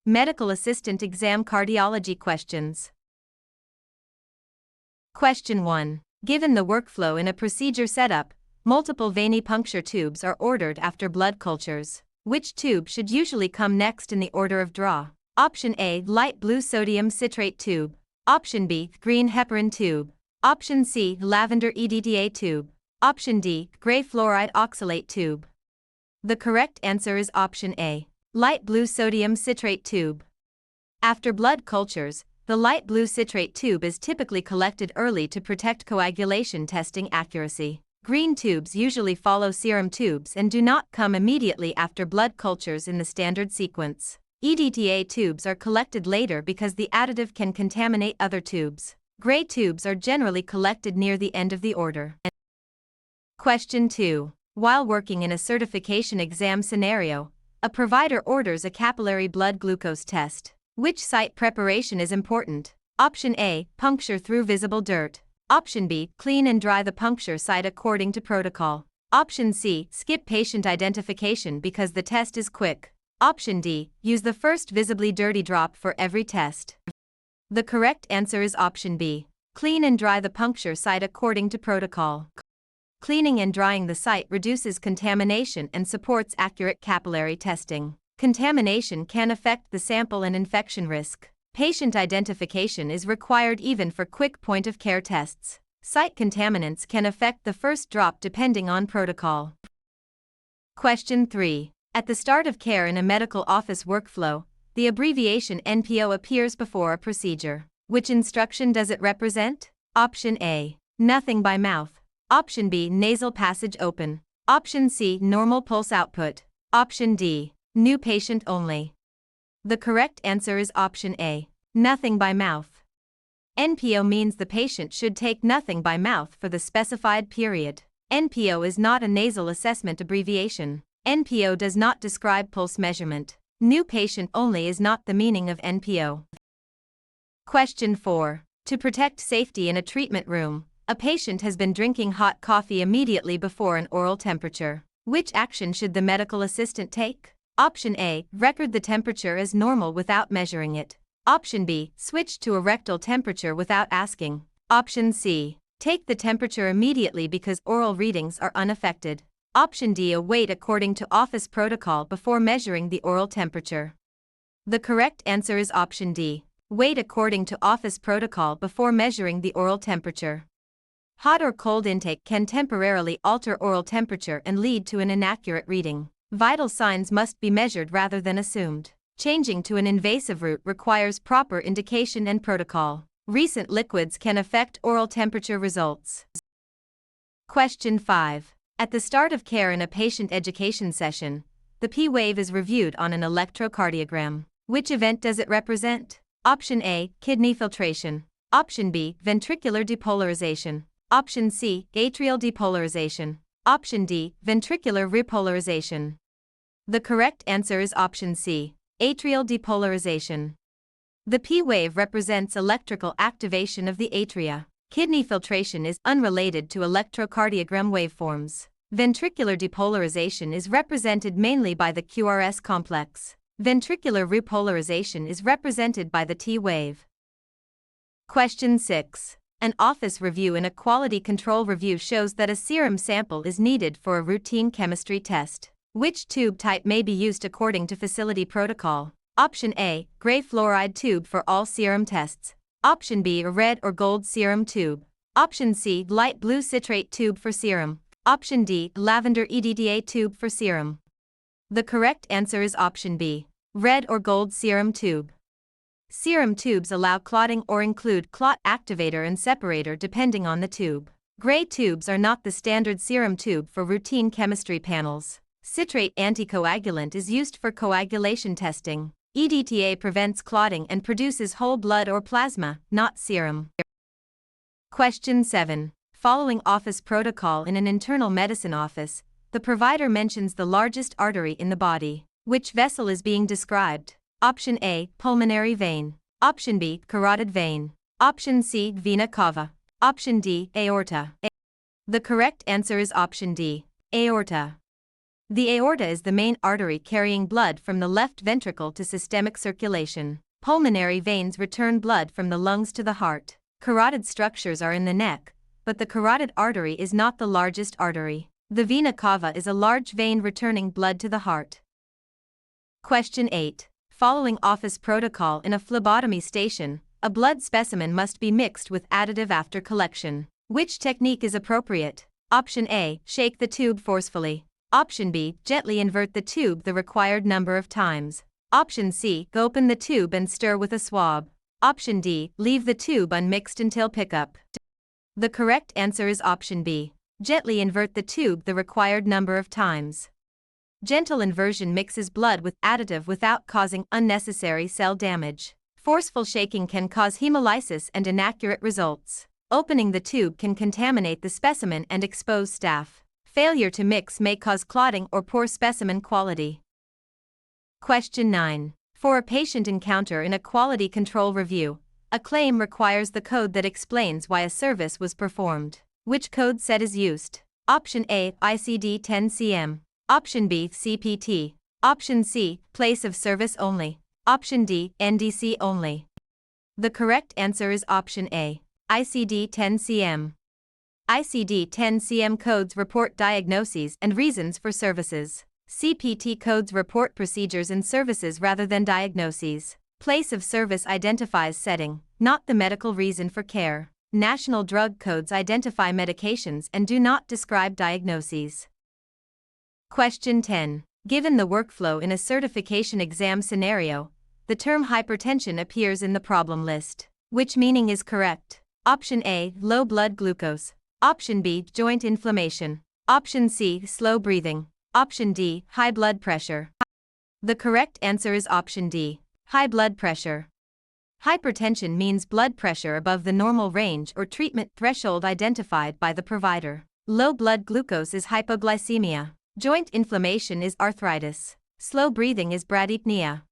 Medical Assistant Exam Cardiology Questions. Question 1. Given the workflow in a procedure setup, multiple venipuncture tubes are ordered after blood cultures. Which tube should usually come next in the order of draw? Option A, light blue sodium citrate tube. Option B, green heparin tube. Option C, lavender EDTA tube. Option D, gray fluoride oxalate tube. The correct answer is option A, light blue sodium citrate tube. After blood cultures, the light blue citrate tube is typically collected early to protect coagulation testing accuracy. Green tubes usually follow serum tubes and do not come immediately after blood cultures in the standard sequence. EDTA tubes are collected later because the additive can contaminate other tubes. Gray tubes are generally collected near the end of the order. Question 2. While working in a certification exam scenario, a provider orders a capillary blood glucose test. Which site preparation is important? Option A, puncture through visible dirt. Option B, clean and dry the puncture site according to protocol. Option C, skip patient identification because the test is quick. Option D, use the first visibly dirty drop for every test. The correct answer is option B, clean and dry the puncture site according to protocol. Cleaning and drying the site reduces contamination and supports accurate capillary testing. Contamination can affect the sample and infection risk. Patient identification is required even for quick point-of-care tests. Site contaminants can affect the first drop depending on protocol. Question 3. At the start of care in a medical office workflow, the abbreviation NPO appears before a procedure. Which instruction does it represent? Option A, nothing by mouth. Option B, nasal passage open. Option C, normal pulse output. Option D, new patient only. The correct answer is option A, nothing by mouth. NPO means the patient should take nothing by mouth for the specified period. NPO is not a nasal assessment abbreviation. NPO does not describe pulse measurement. New patient only is not the meaning of NPO. Question 4. To protect safety in a treatment room, a patient has been drinking hot coffee immediately before an oral temperature. Which action should the medical assistant take? Option A, record the temperature as normal without measuring it. Option B, switch to a rectal temperature without asking. Option C, take the temperature immediately because oral readings are unaffected. Option D, await according to office protocol before measuring the oral temperature. The correct answer is option D, wait according to office protocol before measuring the oral temperature. Hot or cold intake can temporarily alter oral temperature and lead to an inaccurate reading. Vital signs must be measured rather than assumed. Changing to an invasive route requires proper indication and protocol. Recent liquids can affect oral temperature results. Question 5. At the start of care in a patient education session, the P wave is reviewed on an electrocardiogram. Which event does it represent? Option A, kidney filtration. Option B, ventricular depolarization. Option C, atrial depolarization. Option D, ventricular repolarization. The correct answer is option C, atrial depolarization. The P wave represents electrical activation of the atria. Kidney filtration is unrelated to electrocardiogram waveforms. Ventricular depolarization is represented mainly by the QRS complex. Ventricular repolarization is represented by the T wave. Question 6. An office review in a quality control review shows that a serum sample is needed for a routine chemistry test. Which tube type may be used according to facility protocol? Option A, gray fluoride tube for all serum tests. Option B, a red or gold serum tube. Option C, light blue citrate tube for serum. Option D, lavender EDTA tube for serum. The correct answer is option B, red or gold serum tube. Serum tubes allow clotting or include clot activator and separator depending on the tube. Gray tubes are not the standard serum tube for routine chemistry panels. Citrate anticoagulant is used for coagulation testing. EDTA prevents clotting and produces whole blood or plasma, not serum. Question 7. Following office protocol in an internal medicine office, the provider mentions the largest artery in the body. Which vessel is being described? Option A, pulmonary vein. Option B, carotid vein. Option C, vena cava. Option D, aorta. The correct answer is option D, aorta. The aorta is the main artery carrying blood from the left ventricle to systemic circulation. Pulmonary veins return blood from the lungs to the heart. Carotid structures are in the neck, but the carotid artery is not the largest artery. The vena cava is a large vein returning blood to the heart. Question 8. Following office protocol in a phlebotomy station, a blood specimen must be mixed with additive after collection. Which technique is appropriate? Option A. Shake the tube forcefully. Option B. Gently invert the tube the required number of times. Option C. Open the tube and stir with a swab. Option D. Leave the tube unmixed until pickup. The correct answer is option B. Gently invert the tube the required number of times. Gentle inversion mixes blood with additive without causing unnecessary cell damage. Forceful shaking can cause hemolysis and inaccurate results. Opening the tube can contaminate the specimen and expose staph. Failure to mix may cause clotting or poor specimen quality. Question 9. For a patient encounter in a quality control review, a claim requires the code that explains why a service was performed. Which code set is used? Option A. ICD-10-CM. Option B. CPT. Option C. Place of service only. Option D. NDC only. The correct answer is option A. ICD-10-CM. ICD-10-CM codes report diagnoses and reasons for services. CPT codes report procedures and services rather than diagnoses. Place of service identifies setting, not the medical reason for care. National drug codes identify medications and do not describe diagnoses. Question 10. Given the workflow in a certification exam scenario, the term hypertension appears in the problem list. Which meaning is correct? Option A. Low blood glucose. Option B. Joint inflammation. Option C. Slow breathing. Option D. High blood pressure. The correct answer is option D. High blood pressure. Hypertension means blood pressure above the normal range or treatment threshold identified by the provider. Low blood glucose is hypoglycemia. Joint inflammation is arthritis. Slow breathing is bradypnea.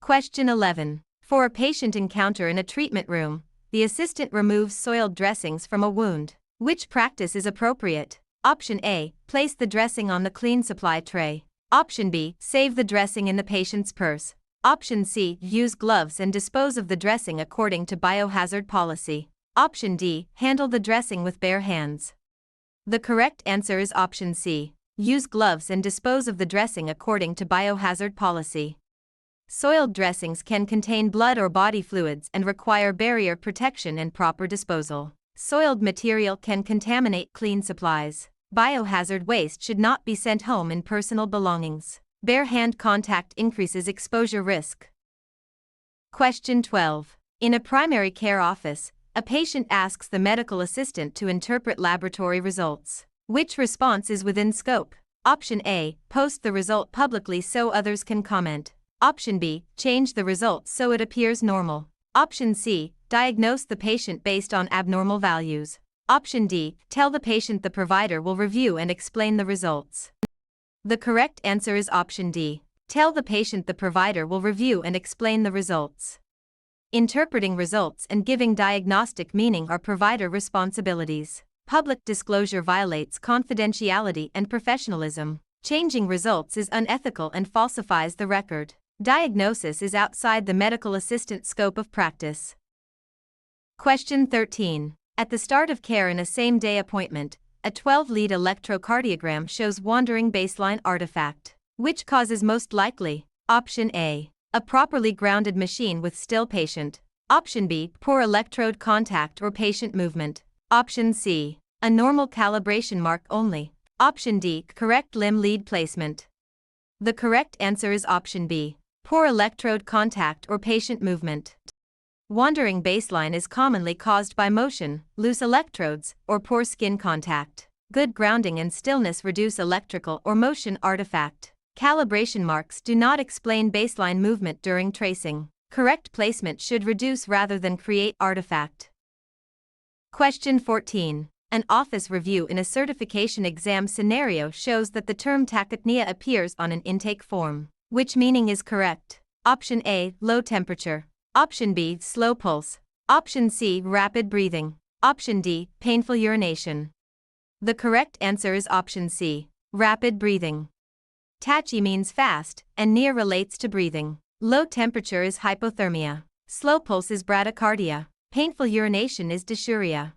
Question 11. For a patient encounter in a treatment room, the assistant removes soiled dressings from a wound. Which practice is appropriate? Option A. Place the dressing on the clean supply tray. Option B. Save the dressing in the patient's purse. Option C. Use gloves and dispose of the dressing according to biohazard policy. Option D. Handle the dressing with bare hands. The correct answer is option C. Use gloves and dispose of the dressing according to biohazard policy. Soiled dressings can contain blood or body fluids and require barrier protection and proper disposal. Soiled material can contaminate clean supplies. Biohazard waste should not be sent home in personal belongings. Bare hand contact increases exposure risk. Question 12. In a primary care office, a patient asks the medical assistant to interpret laboratory results. Which response is within scope? Option A. Post the result publicly so others can comment. Option B. Change the results so it appears normal. Option C. Diagnose the patient based on abnormal values. Option D. Tell the patient the provider will review and explain the results. The correct answer is option D. Tell the patient the provider will review and explain the results. Interpreting results and giving diagnostic meaning are provider responsibilities. Public disclosure violates confidentiality and professionalism. Changing results is unethical and falsifies the record. Diagnosis is outside the medical assistant scope of practice. Question 13. At the start of care in a same-day appointment, a 12-lead electrocardiogram shows wandering baseline artifact. Which cause is most likely? Option A. A properly grounded machine with still patient. Option B. Poor electrode contact or patient movement. Option C. A normal calibration mark only. Option D. Correct limb lead placement. The correct answer is option B. Poor electrode contact or patient movement. Wandering baseline is commonly caused by motion, loose electrodes, or poor skin contact. Good grounding and stillness reduce electrical or motion artifact. Calibration marks do not explain baseline movement during tracing. Correct placement should reduce rather than create artifact. Question 14. An office review in a certification exam scenario shows that the term tachypnea appears on an intake form. Which meaning is correct? Option A. Low temperature. Option B. Slow pulse. Option C. Rapid breathing. Option D. Painful urination. The correct answer is option C. Rapid breathing. Tachy means fast, and near relates to breathing. Low temperature is hypothermia. Slow pulse is bradycardia. Painful urination is dysuria.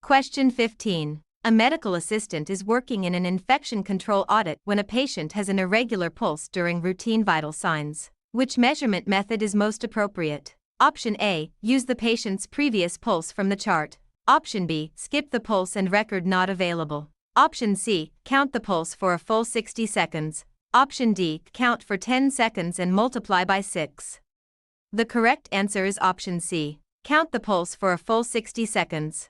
Question 15. A medical assistant is working in an infection control audit when a patient has an irregular pulse during routine vital signs. Which measurement method is most appropriate? Option A. Use the patient's previous pulse from the chart. Option B. Skip the pulse and record not available. Option C. Count the pulse for a full 60 seconds. Option D. Count for 10 seconds and multiply by 6. The correct answer is option C. Count the pulse for a full 60 seconds.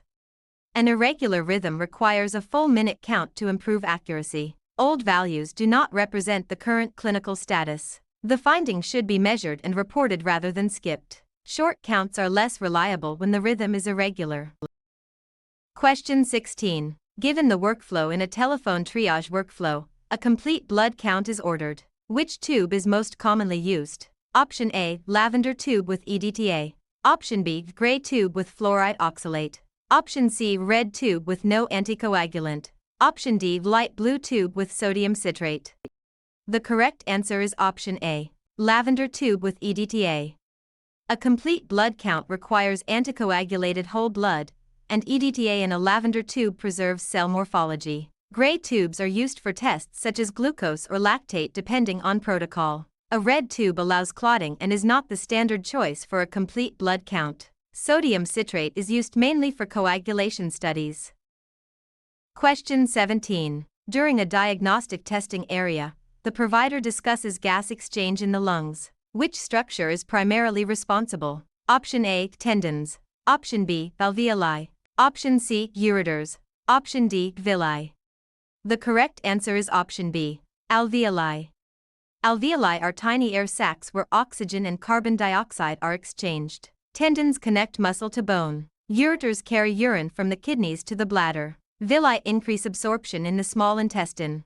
An irregular rhythm requires a full minute count to improve accuracy. Old values do not represent the current clinical status. The findings should be measured and reported rather than skipped. Short counts are less reliable when the rhythm is irregular. Question 16. Given the workflow in a telephone triage workflow, a complete blood count is ordered. Which tube is most commonly used? Option A. Lavender tube with EDTA. Option B. Gray tube with fluoride oxalate. Option C. Red tube with no anticoagulant. Option D. Light blue tube with sodium citrate. The correct answer is option A. Lavender tube with EDTA. A complete blood count requires anticoagulated whole blood, and EDTA in a lavender tube preserves cell morphology. Gray tubes are used for tests such as glucose or lactate depending on protocol. A red tube allows clotting and is not the standard choice for a complete blood count. Sodium citrate is used mainly for coagulation studies. Question 17. During a diagnostic testing area, the provider discusses gas exchange in the lungs. Which structure is primarily responsible? Option A. Tendons. Option B. Alveoli. Option C. Ureters. Option D. Villi. The correct answer is option B. Alveoli. Alveoli are tiny air sacs where oxygen and carbon dioxide are exchanged. Tendons connect muscle to bone. Ureters carry urine from the kidneys to the bladder. Villi increase absorption in the small intestine.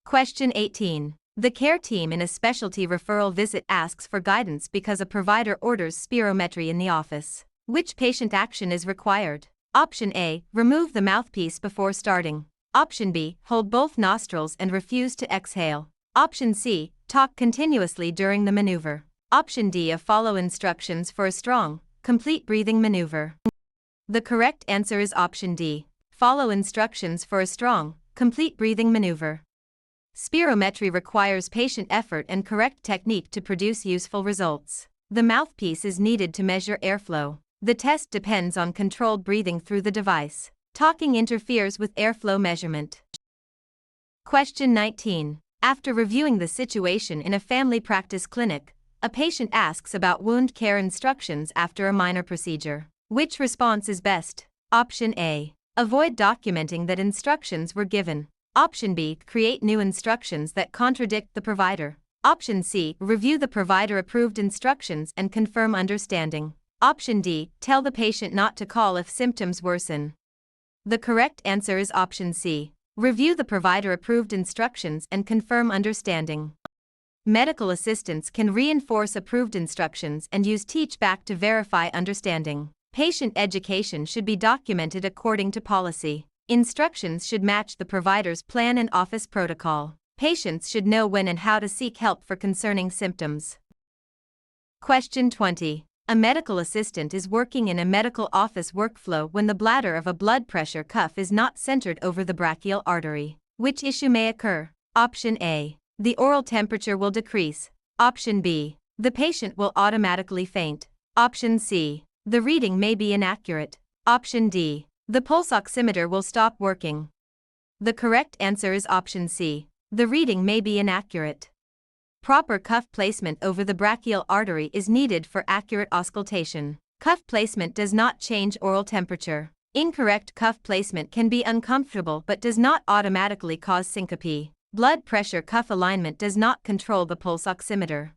Question 18. The care team in a specialty referral visit asks for guidance because a provider orders spirometry in the office. Which patient action is required? Option A. Remove the mouthpiece before starting. Option B. Hold both nostrils and refuse to exhale. Option C. Talk continuously during the maneuver. Option D. Follow instructions for a strong, complete breathing maneuver. The correct answer is option D. Follow instructions for a strong, complete breathing maneuver. Spirometry requires patient effort and correct technique to produce useful results. The mouthpiece is needed to measure airflow. The test depends on controlled breathing through the device. Talking interferes with airflow measurement. Question 19. After reviewing the situation in a family practice clinic, a patient asks about wound care instructions after a minor procedure. Which response is best? Option A. Avoid documenting that instructions were given. Option B. Create new instructions that contradict the provider. Option C. Review the provider-approved instructions and confirm understanding. Option D. Tell the patient not to call if symptoms worsen. The correct answer is option C. Review the provider-approved instructions and confirm understanding. Medical assistants can reinforce approved instructions and use teach-back to verify understanding. Patient education should be documented according to policy. Instructions should match the provider's plan and office protocol. Patients should know when and how to seek help for concerning symptoms. Question 20. A medical assistant is working in a medical office workflow when the bladder of a blood pressure cuff is not centered over the brachial artery. Which issue may occur? Option A. The oral temperature will decrease. Option B. The patient will automatically faint. Option C. The reading may be inaccurate. Option D. The pulse oximeter will stop working. The correct answer is option C. The reading may be inaccurate. Proper cuff placement over the brachial artery is needed for accurate auscultation. Cuff placement does not change oral temperature. Incorrect cuff placement can be uncomfortable but does not automatically cause syncope. Blood pressure cuff alignment does not control the pulse oximeter.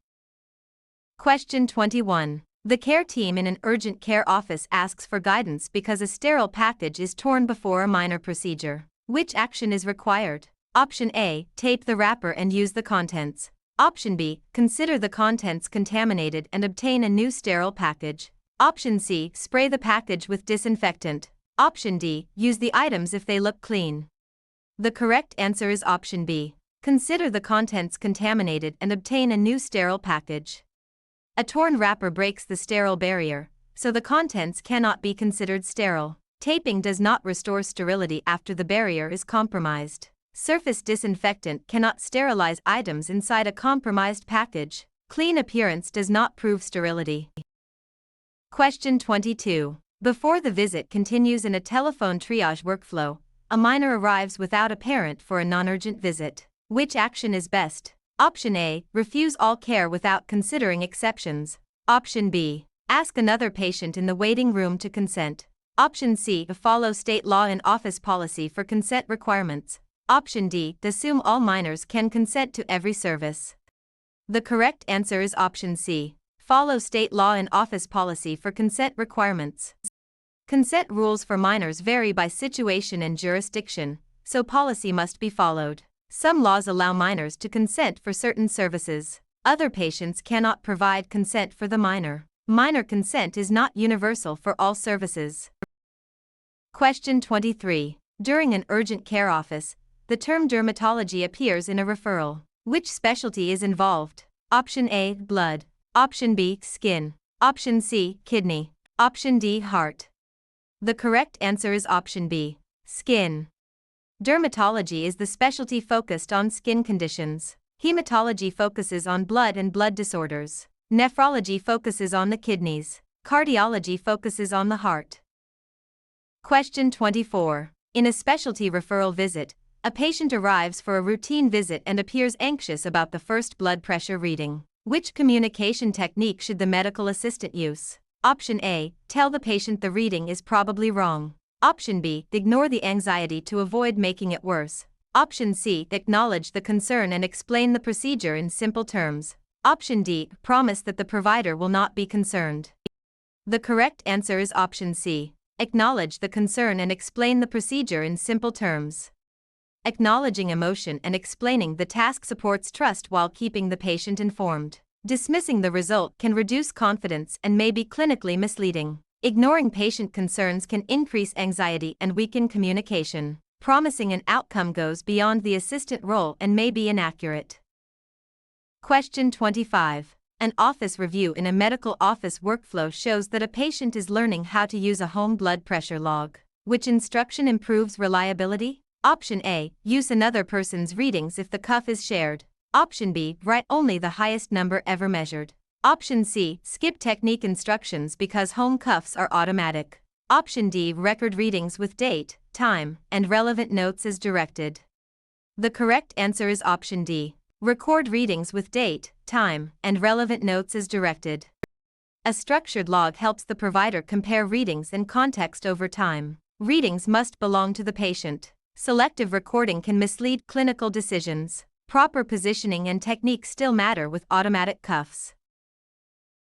Question 21. The care team in an urgent care office asks for guidance because a sterile package is torn before a minor procedure. Which action is required? Option A. Tape the wrapper and use the contents. Option B. Consider the contents contaminated and obtain a new sterile package. Option C. Spray the package with disinfectant. Option D. Use the items if they look clean. The correct answer is option B. Consider the contents contaminated and obtain a new sterile package. A torn wrapper breaks the sterile barrier, so the contents cannot be considered sterile. Taping does not restore sterility after the barrier is compromised. Surface disinfectant cannot sterilize items inside a compromised package. Clean appearance does not prove sterility. Question 22. Before the visit continues in a telephone triage workflow, a minor arrives without a parent for a non-urgent visit. Which action is best? Option A. Refuse all care without considering exceptions. Option B. Ask another patient in the waiting room to consent. Option C. Follow state law and office policy for consent requirements. Option D. Assume all minors can consent to every service. The correct answer is option C. Follow state law and office policy for consent requirements. Consent rules for minors vary by situation and jurisdiction, so policy must be followed. Some laws allow minors to consent for certain services. Other patients cannot provide consent for the minor. Minor consent is not universal for all services. Question 23. During an urgent care office, the term dermatology appears in a referral. Which specialty is involved? Option A. Blood. Option B. Skin. Option C. Kidney. Option D. Heart. The correct answer is option B. Skin. Dermatology is the specialty focused on skin conditions. Hematology focuses on blood and blood disorders. Nephrology focuses on the kidneys. Cardiology focuses on the heart. Question 24. In a specialty referral visit, a patient arrives for a routine visit and appears anxious about the first blood pressure reading. Which communication technique should the medical assistant use? Option A. Tell the patient the reading is probably wrong. Option B. Ignore the anxiety to avoid making it worse. Option C. Acknowledge the concern and explain the procedure in simple terms. Option D. Promise that the provider will not be concerned. The correct answer is option C. Acknowledge the concern and explain the procedure in simple terms. Acknowledging emotion and explaining the task supports trust while keeping the patient informed. Dismissing the result can reduce confidence and may be clinically misleading. Ignoring patient concerns can increase anxiety and weaken communication. Promising an outcome goes beyond the assistant role and may be inaccurate. Question 25. An office review in a medical office workflow shows that a patient is learning how to use a home blood pressure log. Which instruction improves reliability? Option A. Use another person's readings if the cuff is shared. Option B. Write only the highest number ever measured. Option C. Skip technique instructions because home cuffs are automatic. Option D. Record readings with date, time, and relevant notes as directed. The correct answer is option D. Record readings with date, time, and relevant notes as directed. A structured log helps the provider compare readings and context over time. Readings must belong to the patient. Selective recording can mislead clinical decisions. Proper positioning and technique still matter with automatic cuffs.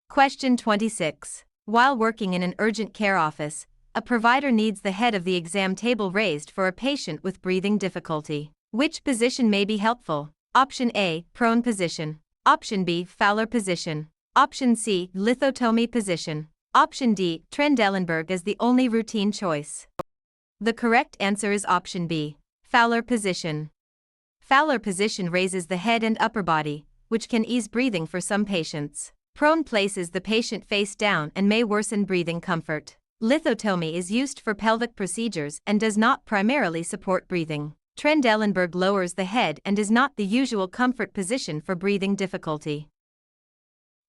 Question 26. While working in an urgent care office, a provider needs the head of the exam table raised for a patient with breathing difficulty. Which position may be helpful? Option A. Prone position. Option B. Fowler position. Option C. Lithotomy position. Option D. Trendelenburg as the only routine choice. The correct answer is option B. Fowler position. Fowler position raises the head and upper body, which can ease breathing for some patients. Prone places the patient face down and may worsen breathing comfort. Lithotomy is used for pelvic procedures and does not primarily support breathing. Trendelenburg lowers the head and is not the usual comfort position for breathing difficulty.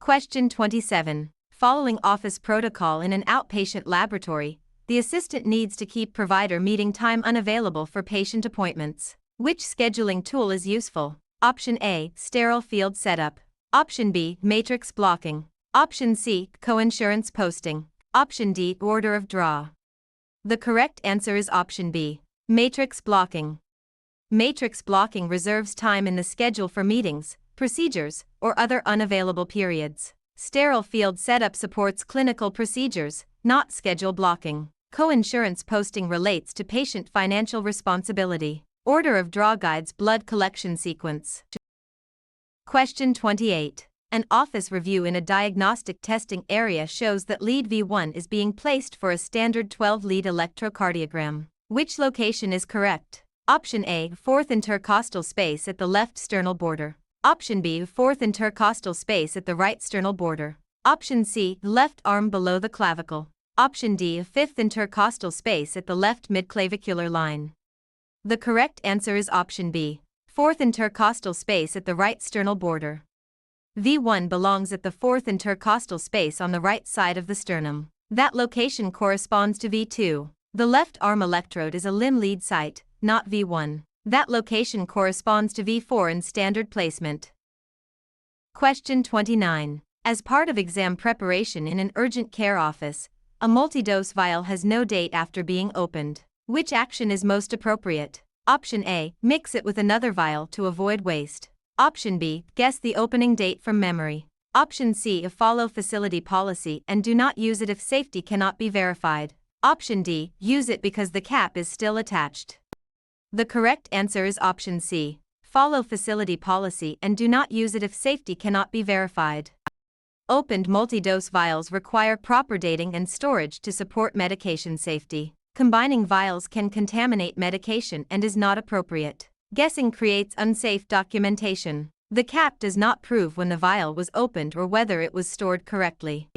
Question 27. Following office protocol in an outpatient laboratory, the assistant needs to keep provider meeting time unavailable for patient appointments. Which scheduling tool is useful? Option A. Sterile field setup. Option B. Matrix blocking. Option C. Coinsurance posting. Option D. Order of draw. The correct answer is option B. Matrix blocking. Matrix blocking reserves time in the schedule for meetings, procedures, or other unavailable periods. Sterile field setup supports clinical procedures, not schedule blocking. Coinsurance posting relates to patient financial responsibility. Order of draw guides blood collection sequence. Question 28. An office review in a diagnostic testing area shows that lead V1 is being placed for a standard 12-lead electrocardiogram. Which location is correct? Option A, fourth intercostal space at the left sternal border. Option B, fourth intercostal space at the right sternal border. Option C, left arm below the clavicle. Option D, fifth intercostal space at the left midclavicular line. The correct answer is option B, fourth intercostal space at the right sternal border. V1 belongs at the fourth intercostal space on the right side of the sternum. That location corresponds to V2. The left arm electrode is a limb lead site, not V1. That location corresponds to V4 in standard placement. Question 29. As part of exam preparation in an urgent care office, a multi-dose vial has no date after being opened. Which action is most appropriate? Option A, mix it with another vial to avoid waste. Option B, guess the opening date from memory. Option C, follow facility policy and do not use it if safety cannot be verified. Option D, use it because the cap is still attached. The correct answer is option C, follow facility policy and do not use it if safety cannot be verified. Opened multi-dose vials require proper dating and storage to support medication safety. Combining vials can contaminate medication and is not appropriate. Guessing creates unsafe documentation. The cap does not prove when the vial was opened or whether it was stored correctly.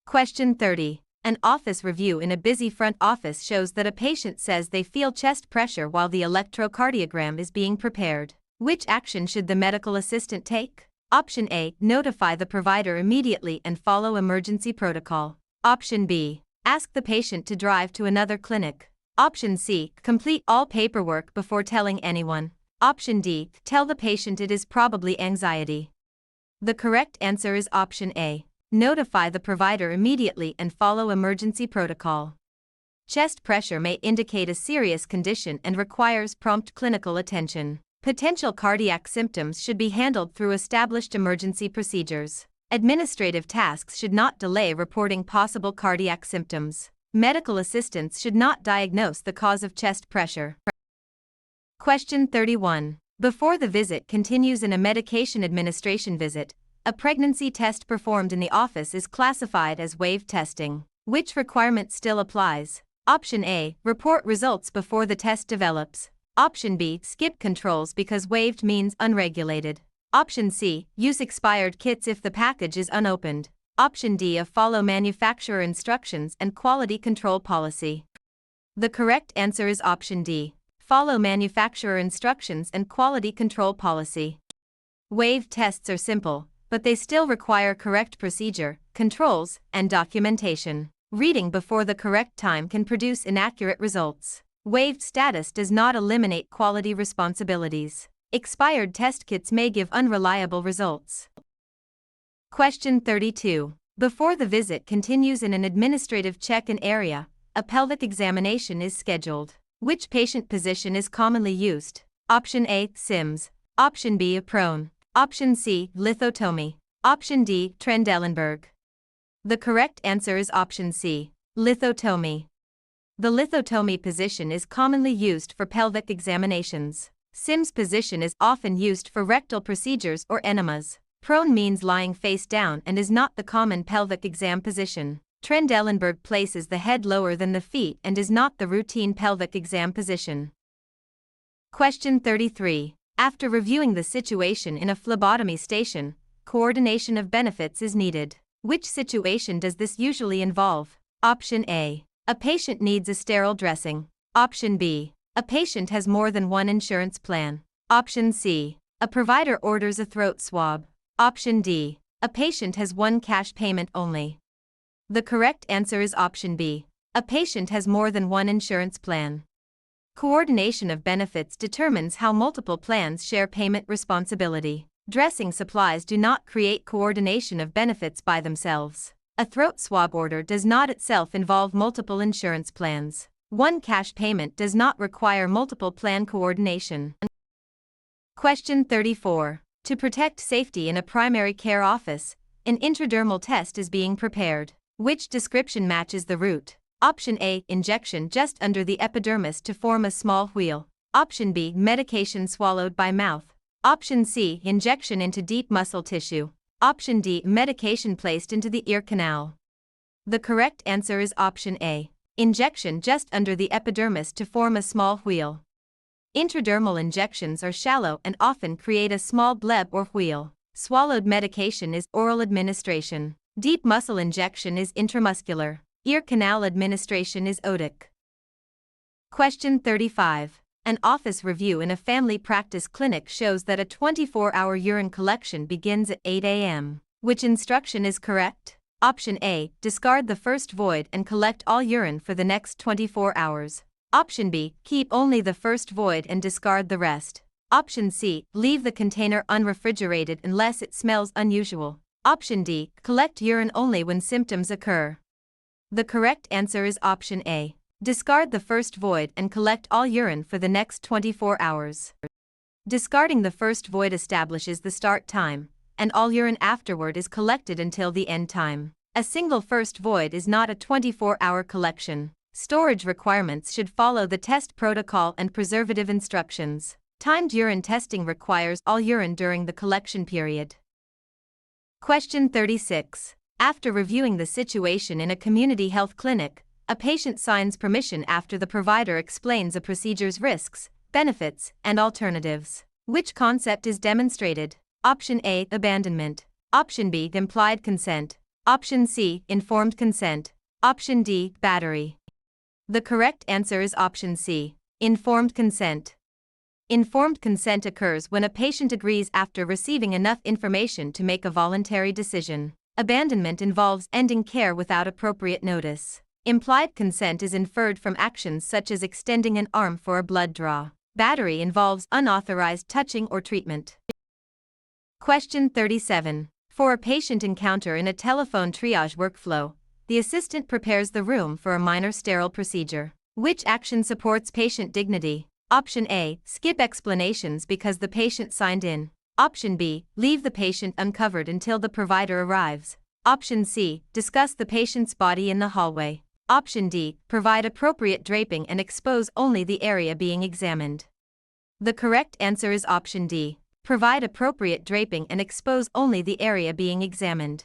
Question 30. An office review in a busy front office shows that a patient says they feel chest pressure while the electrocardiogram is being prepared. Which action should the medical assistant take? Option A, notify the provider immediately and follow emergency protocol. Option B, ask the patient to drive to another clinic. Option C, complete all paperwork before telling anyone. Option D, tell the patient it is probably anxiety. The correct answer is option A, notify the provider immediately and follow emergency protocol. Chest pressure may indicate a serious condition and requires prompt clinical attention. Potential cardiac symptoms should be handled through established emergency procedures. Administrative tasks should not delay reporting possible cardiac symptoms. Medical assistants should not diagnose the cause of chest pressure. Question 31. Before the visit continues in a medication administration visit, a pregnancy test performed in the office is classified as waived testing. Which requirement still applies? Option A, report results before the test develops. Option B, skip controls because waived means unregulated. Option C, use expired kits if the package is unopened. Option D, follow manufacturer instructions and quality control policy. The correct answer is option D, follow manufacturer instructions and quality control policy. Waived tests are simple, but they still require correct procedure, controls, and documentation. Reading before the correct time can produce inaccurate results. Waived status does not eliminate quality responsibilities. Expired test kits may give unreliable results. Question 32. Before the visit continues in an administrative check-in area, a pelvic examination is scheduled. Which patient position is commonly used? Option A, Sims. Option B, prone. Option C, lithotomy. Option D, Trendelenburg. The correct answer is option C, lithotomy. The lithotomy position is commonly used for pelvic examinations. Sims position is often used for rectal procedures or enemas. Prone means lying face down and is not the common pelvic exam position. Trendelenburg places the head lower than the feet and is not the routine pelvic exam position. Question 33. After reviewing the situation in a phlebotomy station, coordination of benefits is needed. Which situation does this usually involve? Option A, a patient needs a sterile dressing. Option B, a patient has more than one insurance plan. Option C, a provider orders a throat swab. Option D, a patient has one cash payment only. The correct answer is option B, a patient has more than one insurance plan. Coordination of benefits determines how multiple plans share payment responsibility. Dressing supplies do not create coordination of benefits by themselves. A throat swab order does not itself involve multiple insurance plans. One cash payment does not require multiple plan coordination. Question 34. To protect safety in a primary care office, an intradermal test is being prepared. Which description matches the route? Option A, injection just under the epidermis to form a small wheal. Option B, medication swallowed by mouth. Option C, injection into deep muscle tissue. Option D, medication placed into the ear canal. The correct answer is option A, injection just under the epidermis to form a small wheal. Intradermal injections are shallow and often create a small bleb or wheal. Swallowed medication is oral administration. Deep muscle injection is intramuscular. Ear canal administration is otic. Question 35. An office review in a family practice clinic shows that a 24-hour urine collection begins at 8 a.m. Which instruction is correct? Option A. Discard the first void and collect all urine for the next 24 hours. Option B. Keep only the first void and discard the rest. Option C. Leave the container unrefrigerated unless it smells unusual. Option D. Collect urine only when symptoms occur. The correct answer is option A. Discard the first void and collect all urine for the next 24 hours. Discarding the first void establishes the start time, and all urine afterward is collected until the end time. A single first void is not a 24-hour collection. Storage requirements should follow the test protocol and preservative instructions. Timed urine testing requires all urine during the collection period. Question 36. After reviewing the situation in a community health clinic, a patient signs permission after the provider explains a procedure's risks, benefits, and alternatives. Which concept is demonstrated? Option A. Abandonment. Option B. Implied consent. Option C. Informed consent. Option D. Battery. The correct answer is option C. Informed consent. Informed consent occurs when a patient agrees after receiving enough information to make a voluntary decision. Abandonment involves ending care without appropriate notice. Implied consent is inferred from actions such as extending an arm for a blood draw. Battery involves unauthorized touching or treatment. Question 37. For a patient encounter in a telephone triage workflow, the assistant prepares the room for a minor sterile procedure. Which action supports patient dignity? Option A. Skip explanations because the patient signed in. Option B. Leave the patient uncovered until the provider arrives. Option C. Discuss the patient's body in the hallway. Option D. Provide appropriate draping and expose only the area being examined. The correct answer is option D. Provide appropriate draping and expose only the area being examined.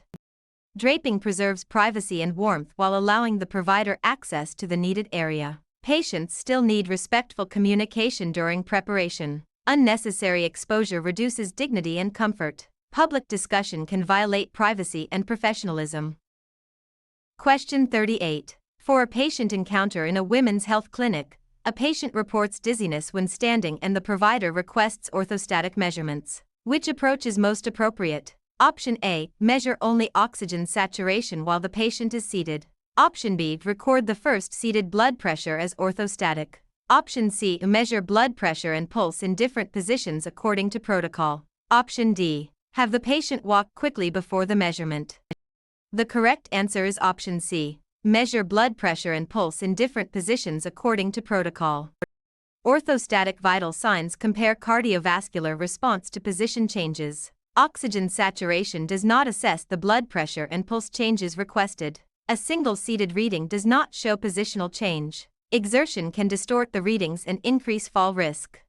Draping preserves privacy and warmth while allowing the provider access to the needed area. Patients still need respectful communication during preparation. Unnecessary exposure reduces dignity and comfort. Public discussion can violate privacy and professionalism. Question 38. For a patient encounter in a women's health clinic, a patient reports dizziness when standing and the provider requests orthostatic measurements. Which approach is most appropriate? Option A. Measure only oxygen saturation while the patient is seated. Option B. Record the first seated blood pressure as orthostatic. Option C. Measure blood pressure and pulse in different positions according to protocol. Option D. Have the patient walk quickly before the measurement. The correct answer is option C. Measure blood pressure and pulse in different positions according to protocol. Orthostatic vital signs compare cardiovascular response to position changes. Oxygen saturation does not assess the blood pressure and pulse changes requested. A single seated reading does not show positional change. Exertion can distort the readings and increase fall risk.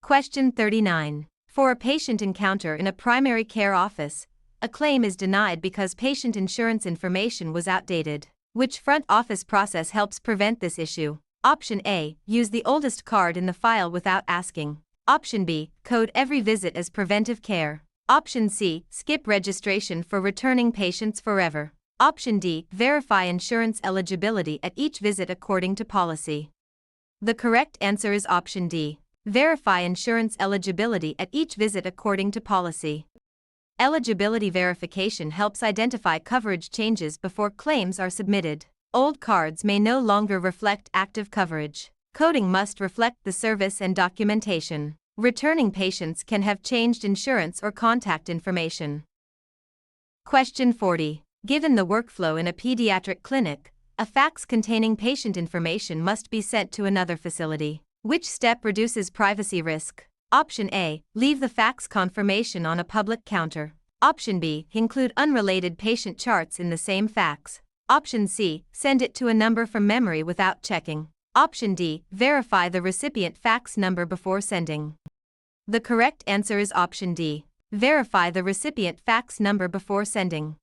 Question 39. For a patient encounter in a primary care office, a claim is denied because patient insurance information was outdated. Which front office process helps prevent this issue? Option A. Use the oldest card in the file without asking. Option B. Code every visit as preventive care. Option C. Skip registration for returning patients forever. Option D. Verify insurance eligibility at each visit according to policy. The correct answer is option D. Verify insurance eligibility at each visit according to policy. Eligibility verification helps identify coverage changes before claims are submitted. Old cards may no longer reflect active coverage. Coding must reflect the service and documentation. Returning patients can have changed insurance or contact information. Question 40. Given the workflow in a pediatric clinic, a fax containing patient information must be sent to another facility. Which step reduces privacy risk? Option A. Leave the fax confirmation on a public counter. Option B. Include unrelated patient charts in the same fax. Option C. Send it to a number from memory without checking. Option D. Verify the recipient fax number before sending. The correct answer is option D. Verify the recipient fax number before sending.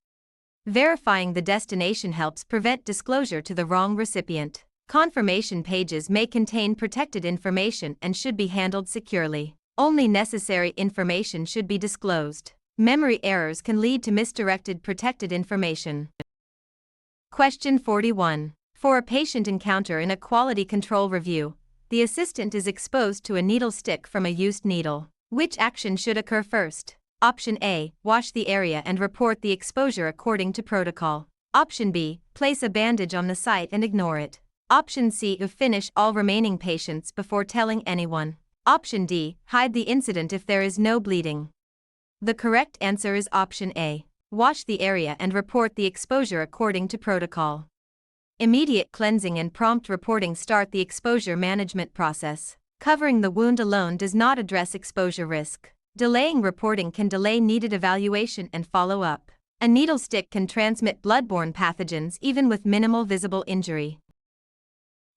Verifying the destination helps prevent disclosure to the wrong recipient. Confirmation pages may contain protected information and should be handled securely. Only necessary information should be disclosed. Memory errors can lead to misdirected protected information. Question 41. For a patient encounter in a quality control review, the assistant is exposed to a needle stick from a used needle. Which action should occur first? Option A. Wash the area and report the exposure according to protocol. Option B. Place a bandage on the site and ignore it. Option C. Finish all remaining patients before telling anyone. Option D. Hide the incident if there is no bleeding. The correct answer is option A. Wash the area and report the exposure according to protocol. Immediate cleansing and prompt reporting start the exposure management process. Covering the wound alone does not address exposure risk. Delaying reporting can delay needed evaluation and follow-up. A needle stick can transmit bloodborne pathogens even with minimal visible injury.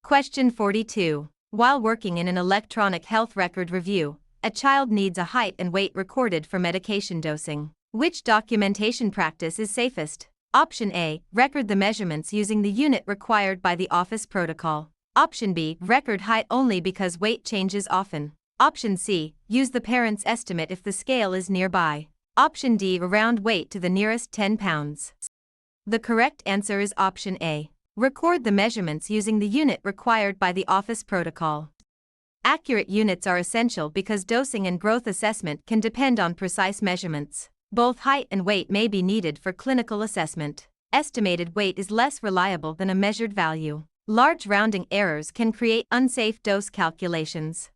Question 42. While working in an electronic health record review, a child needs a height and weight recorded for medication dosing. Which documentation practice is safest? Option A. Record the measurements using the unit required by the office protocol. Option B. Record height only because weight changes often. Option C. Use the parent's estimate if the scale is nearby. Option D. Round weight to the nearest 10 pounds. The correct answer is option A. Record the measurements using the unit required by the office protocol. Accurate units are essential because dosing and growth assessment can depend on precise measurements. Both height and weight may be needed for clinical assessment. Estimated weight is less reliable than a measured value. Large rounding errors can create unsafe dose calculations.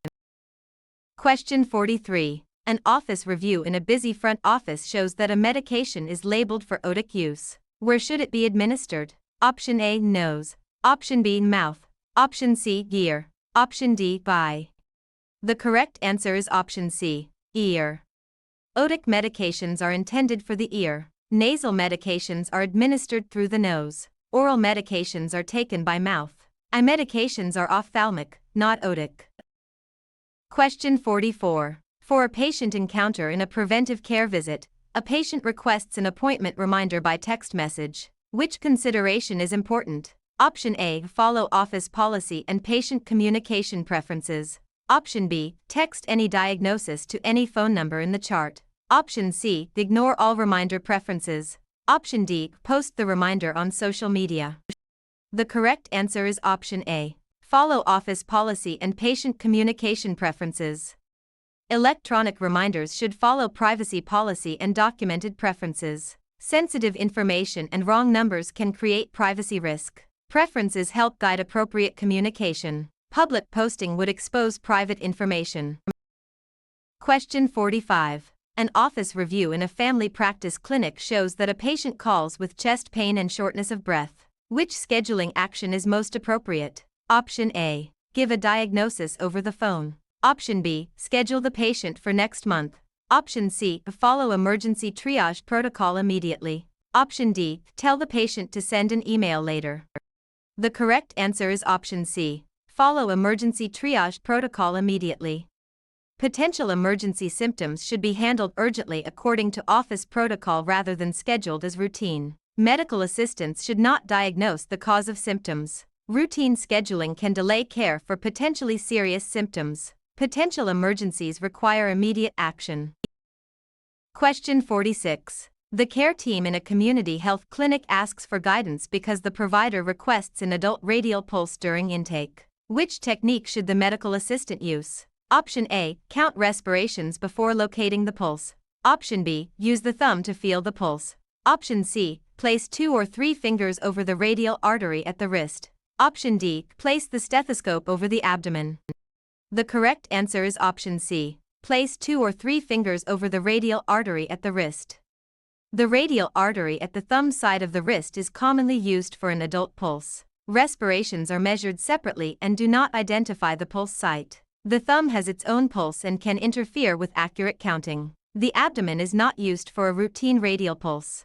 Question 43. An office review in a busy front office shows that a medication is labeled for otic use. Where should it be administered? Option A. Nose. Option B. Mouth. Option C. Ear. Option D. Eye. The correct answer is option C. Ear. Otic medications are intended for the ear. Nasal medications are administered through the nose. Oral medications are taken by mouth. Eye medications are ophthalmic, not otic. Question 44. For a patient encounter in a preventive care visit, a patient requests an appointment reminder by text message. Which consideration is important? Option A. Follow office policy and patient communication preferences. Option B. Text any diagnosis to any phone number in the chart. Option C. Ignore all reminder preferences. Option D. Post the reminder on social media. The correct answer is option A. Follow office policy and patient communication preferences. Electronic reminders should follow privacy policy and documented preferences. Sensitive information and wrong numbers can create privacy risk. Preferences help guide appropriate communication. Public posting would expose private information. Question 45. An office review in a family practice clinic shows that a patient calls with chest pain and shortness of breath. Which scheduling action is most appropriate? Option A. Give a diagnosis over the phone. Option B. Schedule the patient for next month. Option C. Follow emergency triage protocol immediately. Option D. Tell the patient to send an email later. The correct answer is option C. Follow emergency triage protocol immediately. Potential emergency symptoms should be handled urgently according to office protocol rather than scheduled as routine. Medical assistants should not diagnose the cause of symptoms. Routine scheduling can delay care for potentially serious symptoms. Potential emergencies require immediate action. Question 46. The care team in a community health clinic asks for guidance because the provider requests an adult radial pulse during intake. Which technique should the medical assistant use? Option A. Count respirations before locating the pulse. Option B. Use the thumb to feel the pulse. Option C. Place 2 or 3 fingers over the radial artery at the wrist. Option D. Place the stethoscope over the abdomen. The correct answer is option C. Place 2 or 3 fingers over the radial artery at the wrist. The radial artery at the thumb side of the wrist is commonly used for an adult pulse. Respirations are measured separately and do not identify the pulse site. The thumb has its own pulse and can interfere with accurate counting. The abdomen is not used for a routine radial pulse.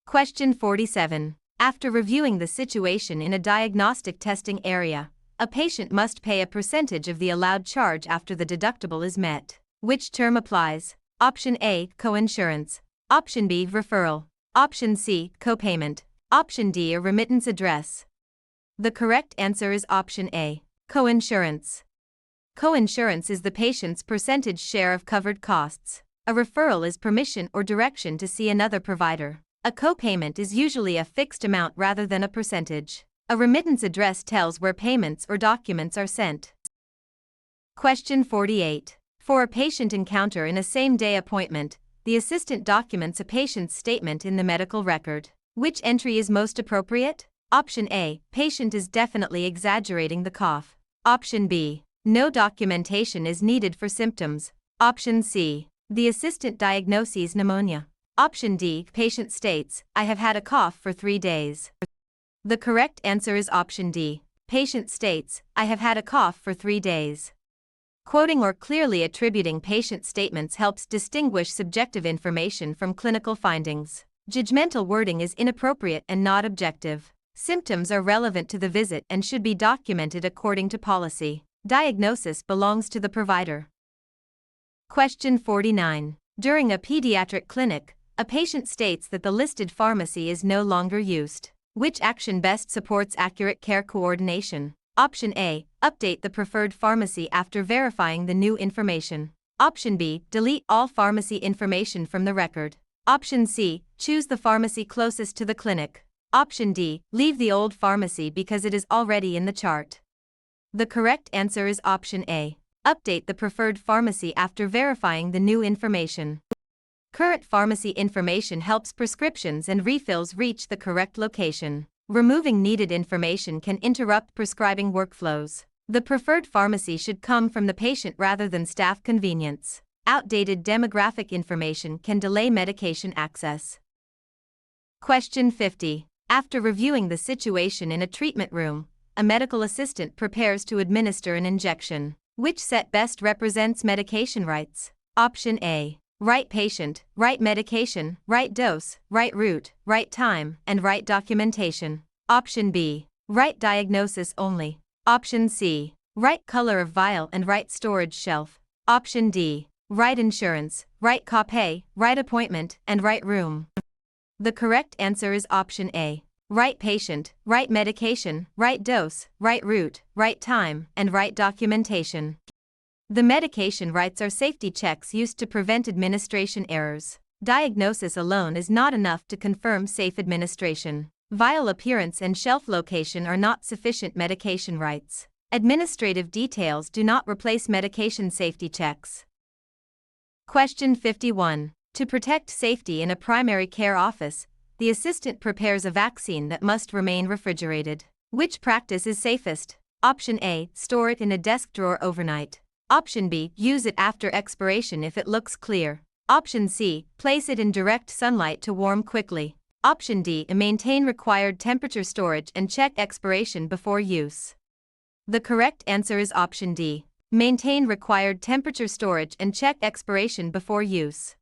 Question 47. After reviewing the situation in a diagnostic testing area, a patient must pay a percentage of the allowed charge after the deductible is met. Which term applies? Option A. Coinsurance. Option B. Referral. Option C. Copayment. Option D. A remittance address. The correct answer is option A, coinsurance. Coinsurance is the patient's percentage share of covered costs. A referral is permission or direction to see another provider. A copayment is usually a fixed amount rather than a percentage. A remittance address tells where payments or documents are sent. Question 48. For a patient encounter in a same-day appointment, the assistant documents a patient's statement in the medical record. Which entry is most appropriate? Option A, patient is definitely exaggerating the cough. Option B, no documentation is needed for symptoms. Option C, the assistant diagnoses pneumonia. Option D, patient states, I have had a cough for 3 days. The correct answer is option D, patient states, I have had a cough for 3 days. Quoting or clearly attributing patient statements helps distinguish subjective information from clinical findings. Judgmental wording is inappropriate and not objective. Symptoms are relevant to the visit and should be documented according to policy. Diagnosis belongs to the provider. Question 49. During a pediatric clinic, a patient states that the listed pharmacy is no longer used. Which action best supports accurate care coordination? Option A, update the preferred pharmacy after verifying the new information. Option B, delete all pharmacy information from the record. Option C, choose the pharmacy closest to the clinic. Option D, leave the old pharmacy because it is already in the chart. The correct answer is option A, update the preferred pharmacy after verifying the new information. Current pharmacy information helps prescriptions and refills reach the correct location. Removing needed information can interrupt prescribing workflows. The preferred pharmacy should come from the patient rather than staff convenience. Outdated demographic information can delay medication access. Question 50. After reviewing the situation in a treatment room, a medical assistant prepares to administer an injection. Which set best represents medication rights? Option A, right patient, right medication, right dose, right route, right time, and right documentation. Option B, right diagnosis only. Option C, right color of vial and right storage shelf. Option D, right insurance, right copay, right appointment, and right room. The correct answer is option A, right patient, right medication, right dose, right route, right time, and right documentation. The medication rights are safety checks used to prevent administration errors. Diagnosis alone is not enough to confirm safe administration. Vial appearance and shelf location are not sufficient medication rights. Administrative details do not replace medication safety checks. Question 51. To protect safety in a primary care office, the assistant prepares a vaccine that must remain refrigerated. Which practice is safest? Option A, store it in a desk drawer overnight. Option B, use it after expiration if it looks clear. Option C, place it in direct sunlight to warm quickly. Option D, maintain required temperature storage and check expiration before use. The correct answer is option D, maintain required temperature storage and check expiration before use.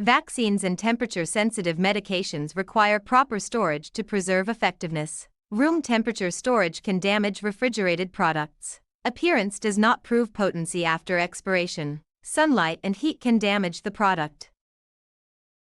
Vaccines and temperature-sensitive medications require proper storage to preserve effectiveness. Room temperature storage can damage refrigerated products. Appearance does not prove potency after expiration. Sunlight and heat can damage the product.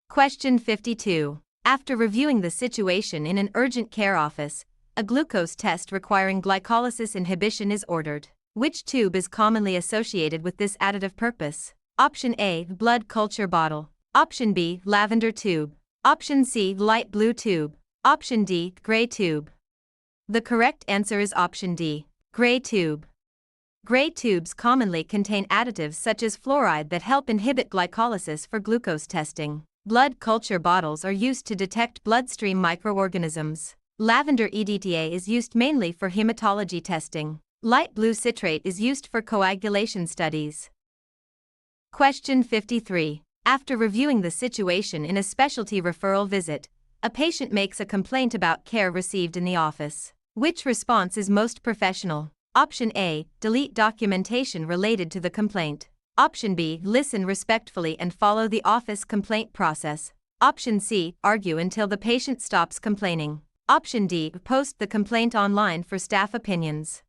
Question 52. After reviewing the situation in an urgent care office, a glucose test requiring glycolysis inhibition is ordered. Which tube is commonly associated with this additive purpose? Option A, blood culture bottle. Option B, lavender tube. Option C, light blue tube. Option D, gray tube. The correct answer is option D, gray tube. Gray tubes commonly contain additives such as fluoride that help inhibit glycolysis for glucose testing. Blood culture bottles are used to detect bloodstream microorganisms. Lavender EDTA is used mainly for hematology testing. Light blue citrate is used for coagulation studies. Question 53. After reviewing the situation in a specialty referral visit, a patient makes a complaint about care received in the office. Which response is most professional? Option A, delete documentation related to the complaint. Option B, listen respectfully and follow the office complaint process. Option C, argue until the patient stops complaining. Option D, post the complaint online for staff opinions.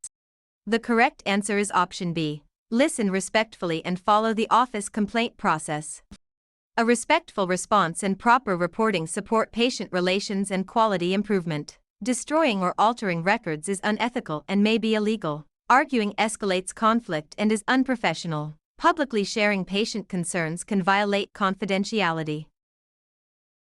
The correct answer is option B, listen respectfully and follow the office complaint process. A respectful response and proper reporting support patient relations and quality improvement. Destroying or altering records is unethical and may be illegal. Arguing escalates conflict and is unprofessional. Publicly sharing patient concerns can violate confidentiality.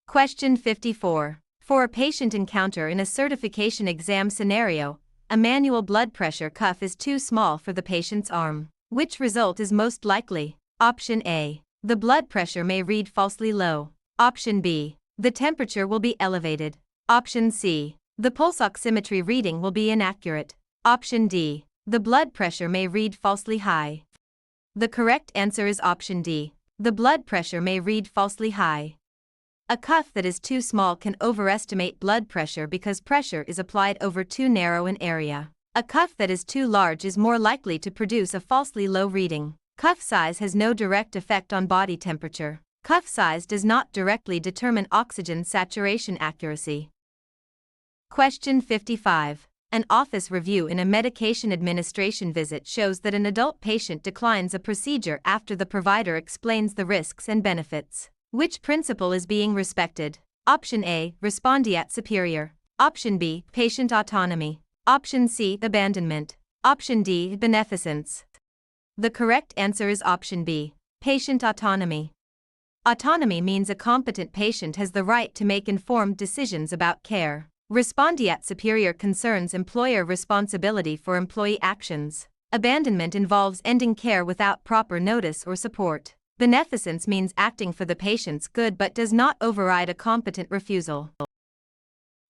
Question 54. For a patient encounter in a certification exam scenario, a manual blood pressure cuff is too small for the patient's arm. Which result is most likely? Option A. The blood pressure may read falsely low. Option B. The temperature will be elevated. Option C. The pulse oximetry reading will be inaccurate. Option D. The blood pressure may read falsely high. The correct answer is option D. The blood pressure may read falsely high. A cuff that is too small can overestimate blood pressure because pressure is applied over too narrow an area. A cuff that is too large is more likely to produce a falsely low reading. Cuff size has no direct effect on body temperature. Cuff size does not directly determine oxygen saturation accuracy. Question 55. An office review in a medication administration visit shows that an adult patient declines a procedure after the provider explains the risks and benefits. Which principle is being respected? Option A. Respondeat superior. Option B. Patient autonomy. Option C. Abandonment. Option D. Beneficence. The correct answer is option B. Patient autonomy. Autonomy means a competent patient has the right to make informed decisions about care. Respondeat superior concerns employer responsibility for employee actions. Abandonment involves ending care without proper notice or support. Beneficence means acting for the patient's good but does not override a competent refusal.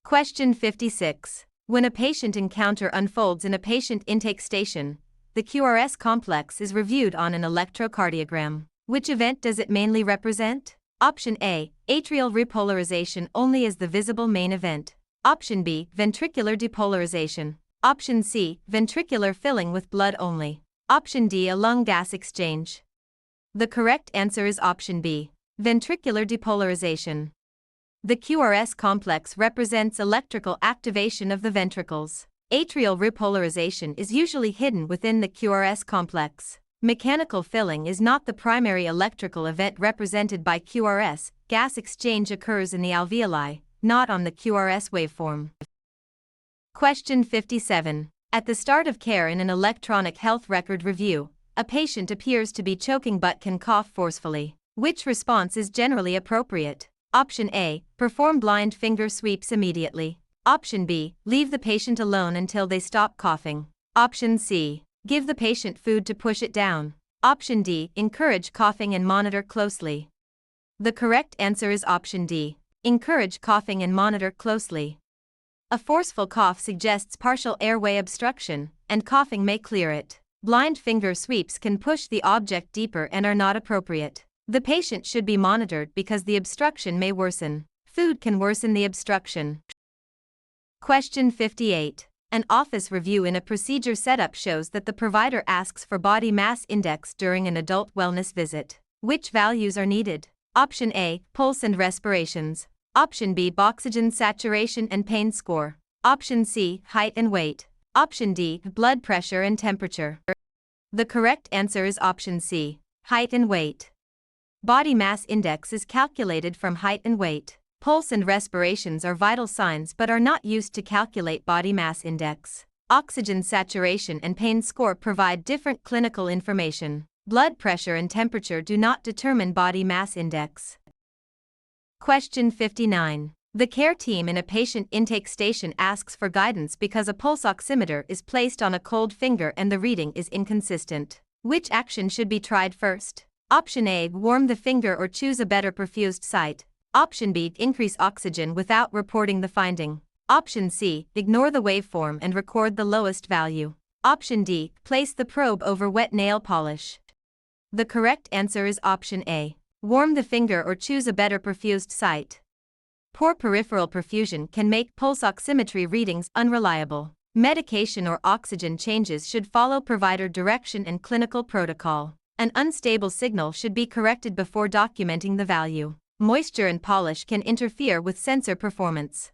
Question 56. When a patient encounter unfolds in a patient intake station, the QRS complex is reviewed on an electrocardiogram. Which event does it mainly represent? Option A. Atrial repolarization only as the visible main event. Option B. Ventricular depolarization. Option C. Ventricular filling with blood only. Option D. A lung gas exchange. The correct answer is option B. Ventricular depolarization. The QRS complex represents electrical activation of the ventricles. Atrial repolarization is usually hidden within the QRS complex. Mechanical filling is not the primary electrical event represented by QRS. Gas exchange occurs in the alveoli, not on the QRS waveform. Question 57. At the start of care in an electronic health record review, a patient appears to be choking but can cough forcefully. Which response is generally appropriate? Option A. Perform blind finger sweeps immediately. Option B. Leave the patient alone until they stop coughing. Option C. Give the patient food to push it down. Option D. Encourage coughing and monitor closely. The correct answer is option D. Encourage coughing and monitor closely. A forceful cough suggests partial airway obstruction, and coughing may clear it. Blind finger sweeps can push the object deeper and are not appropriate. The patient should be monitored because the obstruction may worsen. Food can worsen the obstruction. Question 58. An office review in a procedure setup shows that the provider asks for body mass index during an adult wellness visit. Which values are needed? Option A. Pulse and respirations. Option B. Oxygen saturation and pain score. Option C. Height and weight. Option D. Blood pressure and temperature. The correct answer is option C. Height and weight. Body mass index is calculated from height and weight. Pulse and respirations are vital signs but are not used to calculate body mass index. Oxygen saturation and pain score provide different clinical information. Blood pressure and temperature do not determine body mass index. Question 59. The care team in a patient intake station asks for guidance because a pulse oximeter is placed on a cold finger and the reading is inconsistent. Which action should be tried first? Option A. Warm the finger or choose a better perfused site. Option B. Increase oxygen without reporting the finding. Option C. Ignore the waveform and record the lowest value. Option D. Place the probe over wet nail polish. The correct answer is option A. Warm the finger or choose a better perfused site. Poor peripheral perfusion can make pulse oximetry readings unreliable. Medication or oxygen changes should follow provider direction and clinical protocol. An unstable signal should be corrected before documenting the value. Moisture and polish can interfere with sensor performance.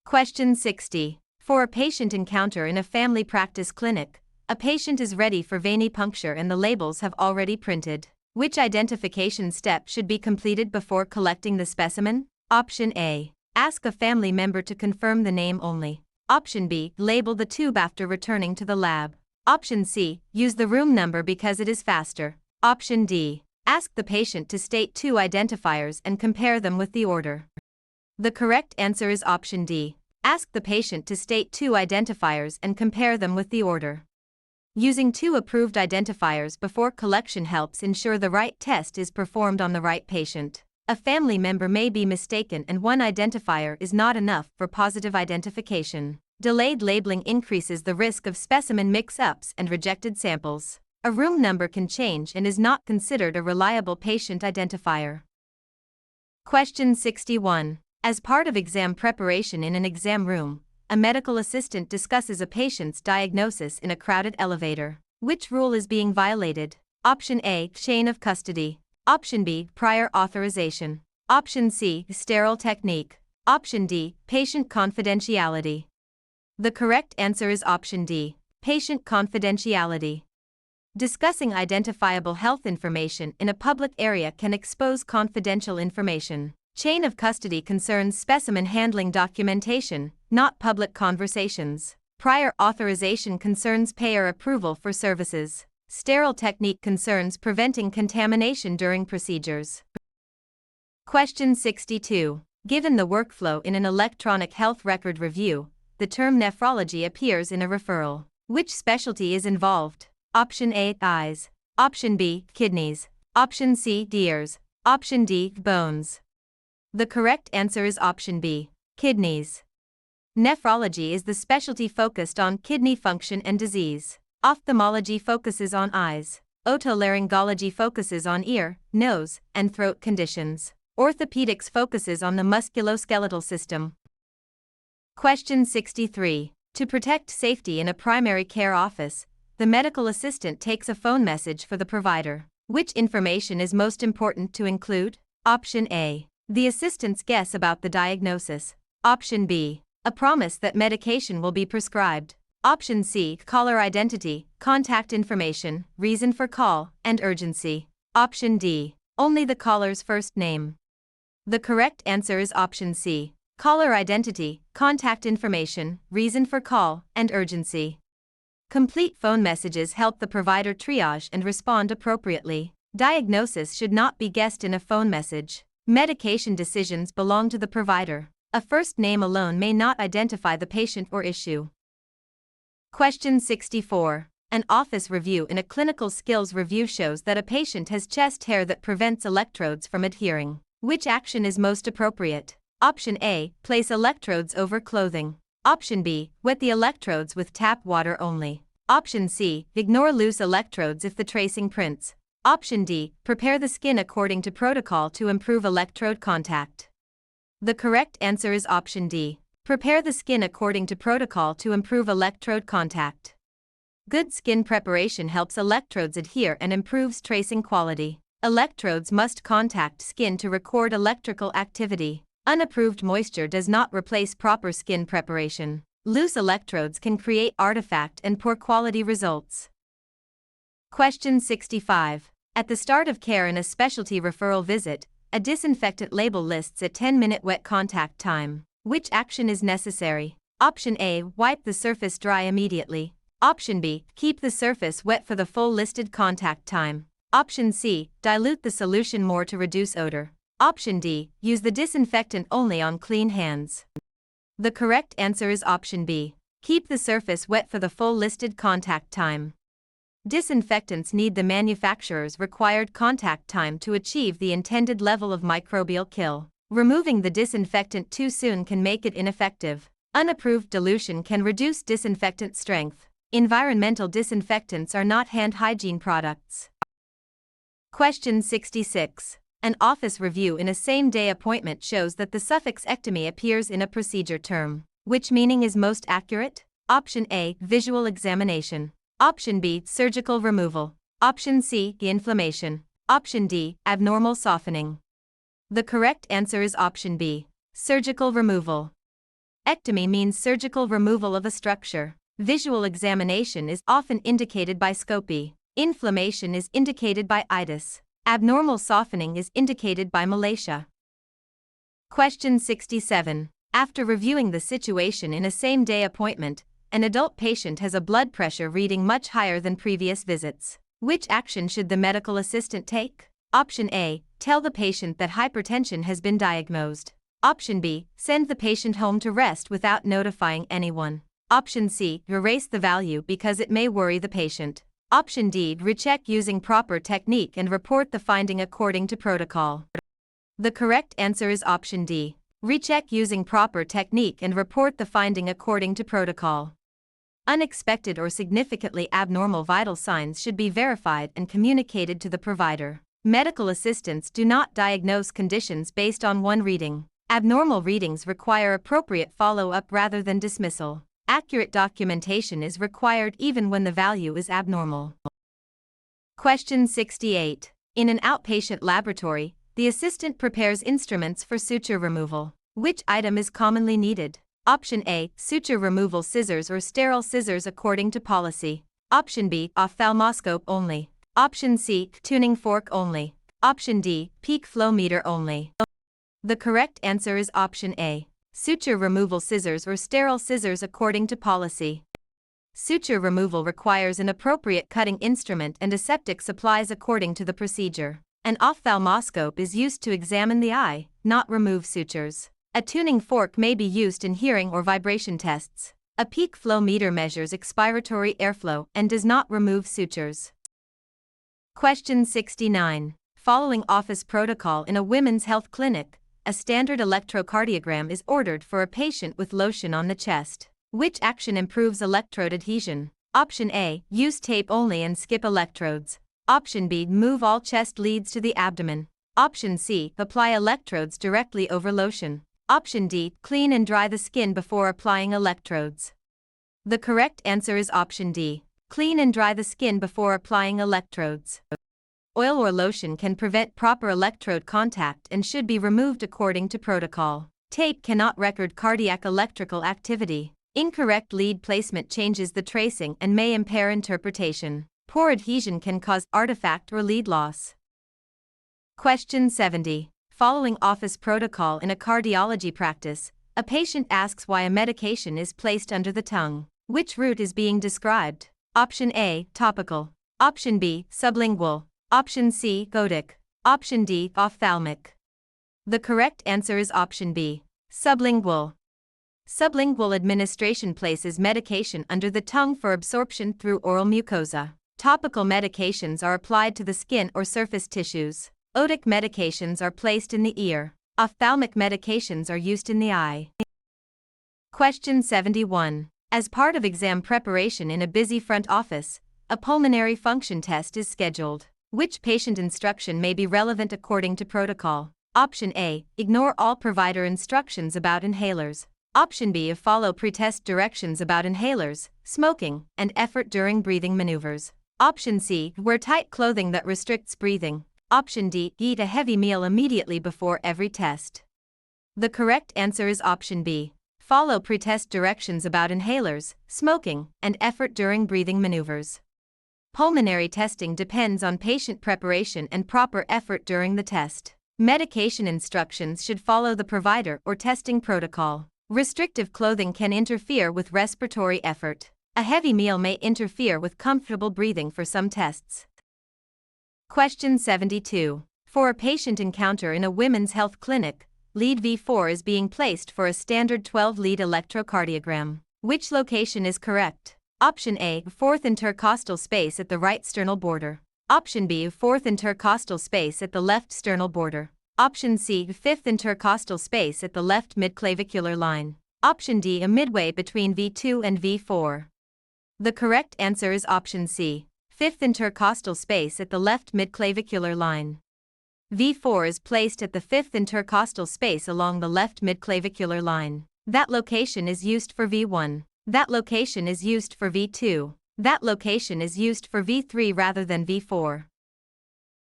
Question 60. For a patient encounter in a family practice clinic, a patient is ready for venipuncture and the labels have already printed. Which identification step should be completed before collecting the specimen? Option A. Ask a family member to confirm the name only. Option B. Label the tube after returning to the lab. Option C. Use the room number because it is faster. Option D. Ask the patient to state 2 identifiers and compare them with the order. The correct answer is option D. Ask the patient to state 2 identifiers and compare them with the order. Using 2 approved identifiers before collection helps ensure the right test is performed on the right patient. A family member may be mistaken and 1 identifier is not enough for positive identification. Delayed labeling increases the risk of specimen mix-ups and rejected samples. A room number can change and is not considered a reliable patient identifier. Question 61. As part of exam preparation in an exam room, a medical assistant discusses a patient's diagnosis in a crowded elevator. Which rule is being violated? Option A. Chain of custody. Option B. Prior authorization. Option C. Sterile technique. Option D. Patient confidentiality. The correct answer is option D. Patient confidentiality. Discussing identifiable health information in a public area can expose confidential information. Chain of custody concerns specimen handling documentation, not public conversations. Prior authorization concerns payer approval for services. Sterile technique concerns preventing contamination during procedures. Question 62. Given the workflow in an electronic health record review, the term nephrology appears in a referral. Which specialty is involved? Option A. Eyes. Option B. Kidneys. Option C. Ears. Option D. Bones. The correct answer is option B. Kidneys. Nephrology is the specialty focused on kidney function and disease. Ophthalmology focuses on eyes. Otolaryngology focuses on ear, nose, and throat conditions. Orthopedics focuses on the musculoskeletal system. Question 63. To protect safety in a primary care office, the medical assistant takes a phone message for the provider. Which information is most important to include? Option A. The assistant's guess about the diagnosis. Option B. A promise that medication will be prescribed. Option C. Caller identity, contact information, reason for call, and urgency. Option D. Only the caller's first name. The correct answer is option C. Caller identity, contact information, reason for call, and urgency. Complete phone messages help the provider triage and respond appropriately. Diagnosis should not be guessed in a phone message. Medication decisions belong to the provider. A first name alone may not identify the patient or issue. Question 64. An office review in a clinical skills review shows that a patient has chest hair that prevents electrodes from adhering. Which action is most appropriate? Option A. Place electrodes over clothing. Option B. Wet the electrodes with tap water only. Option C. Ignore loose electrodes if the tracing prints. Option D. Prepare the skin according to protocol to improve electrode contact. The correct answer is option D. Prepare the skin according to protocol to improve electrode contact. Good skin preparation helps electrodes adhere and improves tracing quality. Electrodes must contact skin to record electrical activity. Unapproved moisture does not replace proper skin preparation. Loose electrodes can create artifact and poor quality results. Question 65. At the start of care in a specialty referral visit, a disinfectant label lists a 10-minute wet contact time. Which action is necessary? Option A. Wipe the surface dry immediately. Option B. Keep the surface wet for the full listed contact time. Option C. Dilute the solution more to reduce odor. Option D. Use the disinfectant only on clean hands. The correct answer is option B. Keep the surface wet for the full listed contact time. Disinfectants need the manufacturer's required contact time to achieve the intended level of microbial kill. Removing the disinfectant too soon can make it ineffective. Unapproved dilution can reduce disinfectant strength. Environmental disinfectants are not hand hygiene products. Question 66. An office review in a same-day appointment shows that the suffix ectomy appears in a procedure term. Which meaning is most accurate? Option A. Visual examination. Option B. Surgical removal. Option C. Inflammation. Option D. Abnormal softening. The correct answer is option B. Surgical removal. Ectomy means surgical removal of a structure. Visual examination is often indicated by scopy. Inflammation is indicated by itis. Abnormal softening is indicated by malacia. Question 67. After reviewing the situation in a same-day appointment, an adult patient has a blood pressure reading much higher than previous visits. Which action should the medical assistant take? Option A. Tell the patient that hypertension has been diagnosed. Option B. Send the patient home to rest without notifying anyone. Option C. Erase the value because it may worry the patient. Option D. Recheck using proper technique and report the finding according to protocol. The correct answer is option D. Recheck using proper technique and report the finding according to protocol. Unexpected or significantly abnormal vital signs should be verified and communicated to the provider. Medical assistants do not diagnose conditions based on one reading. Abnormal readings require appropriate follow-up rather than dismissal. Accurate documentation is required even when the value is abnormal. Question 68. In an outpatient laboratory, the assistant prepares instruments for suture removal. Which item is commonly needed? Option A. Suture removal scissors or sterile scissors according to policy. Option B. Ophthalmoscope only. Option C. Tuning fork only. Option D. Peak flow meter only. The correct answer is option A. Suture removal scissors or sterile scissors according to policy. Suture removal requires an appropriate cutting instrument and aseptic supplies according to the procedure. An ophthalmoscope is used to examine the eye, not remove sutures. A tuning fork may be used in hearing or vibration tests. A peak flow meter measures expiratory airflow and does not remove sutures. Question 69. Following office protocol in a women's health clinic, a standard electrocardiogram is ordered for a patient with lotion on the chest. Which action improves electrode adhesion? Option A. Use tape only and skip electrodes. Option B. Move all chest leads to the abdomen. Option C. Apply electrodes directly over lotion. Option D. Clean and dry the skin before applying electrodes. The correct answer is option D. Clean and dry the skin before applying electrodes. Oil or lotion can prevent proper electrode contact and should be removed according to protocol. Tape cannot record cardiac electrical activity. Incorrect lead placement changes the tracing and may impair interpretation. Poor adhesion can cause artifact or lead loss. Question 70. Following office protocol in a cardiology practice, a patient asks why a medication is placed under the tongue. Which route is being described? Option A. Topical. Option B. Sublingual. Option C. Godic. Option D. Ophthalmic. The correct answer is option B. Sublingual. Sublingual administration places medication under the tongue for absorption through oral mucosa. Topical medications are applied to the skin or surface tissues. Otic medications are placed in the ear. Ophthalmic medications are used in the eye. Question 71. As part of exam preparation in a busy front office, a pulmonary function test is scheduled. Which patient instruction may be relevant according to protocol? Option A. Ignore all provider instructions about inhalers. Option B. Follow pretest directions about inhalers, smoking, and effort during breathing maneuvers. Option C. Wear tight clothing that restricts breathing. Option D. Eat a heavy meal immediately before every test. The correct answer is option B. Follow pretest directions about inhalers, smoking, and effort during breathing maneuvers. Pulmonary testing depends on patient preparation and proper effort during the test. Medication instructions should follow the provider or testing protocol. Restrictive clothing can interfere with respiratory effort. A heavy meal may interfere with comfortable breathing for some tests. Question 72. For a patient encounter in a women's health clinic, lead V4 is being placed for a standard 12-lead electrocardiogram. Which location is correct? Option A. Fourth intercostal space at the right sternal border. Option B. Fourth intercostal space at the left sternal border. Option C. Fifth intercostal space at the left midclavicular line. Option D. Midway between V2 and V4. The correct answer is option C. Fifth intercostal space at the left midclavicular line. V4 is placed at the fifth intercostal space along the left midclavicular line. That location is used for V1. That location is used for V2. That location is used for V3 rather than V4.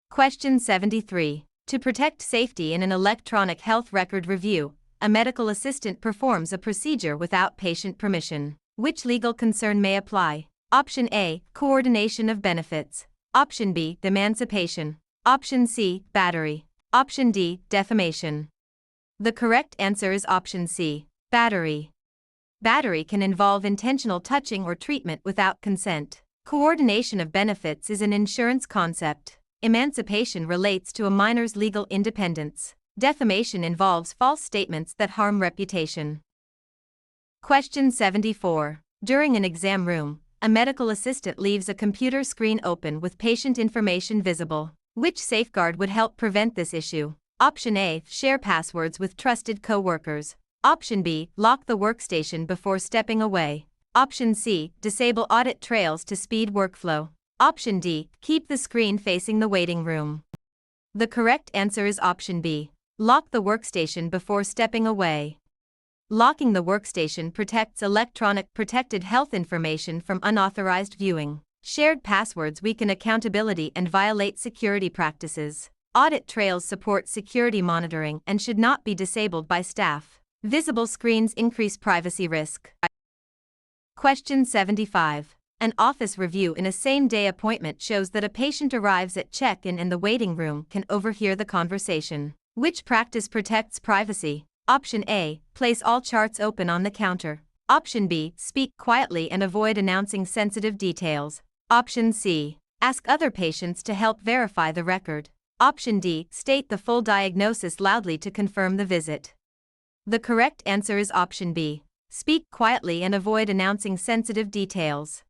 Question 73. To protect safety in an electronic health record review, a medical assistant performs a procedure without patient permission. Which legal concern may apply? Option A. Coordination of benefits. Option B. Emancipation. Option C. Battery. Option D. Defamation. The correct answer is option C, battery. Battery can involve intentional touching or treatment without consent. Coordination of benefits is an insurance concept. Emancipation relates to a minor's legal independence. Defamation involves false statements that harm reputation. Question 74. During an exam room, a medical assistant leaves a computer screen open with patient information visible. Which safeguard would help prevent this issue? Option A, share passwords with trusted co-workers. Option B, lock the workstation before stepping away. Option C, disable audit trails to speed workflow. Option D, keep the screen facing the waiting room. The correct answer is option B, lock the workstation before stepping away. Locking the workstation protects electronic protected health information from unauthorized viewing. Shared passwords weaken accountability and violate security practices. Audit trails support security monitoring and should not be disabled by staff. Visible screens increase privacy risk. Question 75. An office review in a same-day appointment shows that a patient arrives at check-in and the waiting room can overhear the conversation. Which practice protects privacy? Option A, place all charts open on the counter. Option B, speak quietly and avoid announcing sensitive details. Option C, ask other patients to help verify the record. Option D, state the full diagnosis loudly to confirm the visit. The correct answer is option B, speak quietly and avoid announcing sensitive details.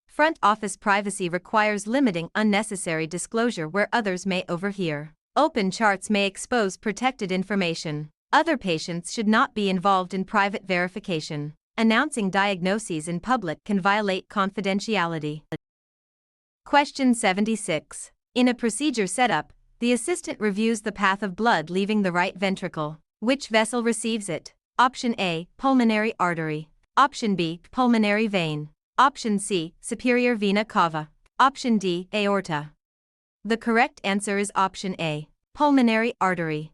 Front office privacy requires limiting unnecessary disclosure where others may overhear. Open charts may expose protected information. Other patients should not be involved in private verification. Announcing diagnoses in public can violate confidentiality. Question 76. In a procedure setup, the assistant reviews the path of blood leaving the right ventricle. Which vessel receives it? Option A, pulmonary artery. Option B, pulmonary vein. Option C, superior vena cava. Option D, aorta. The correct answer is option A, pulmonary artery.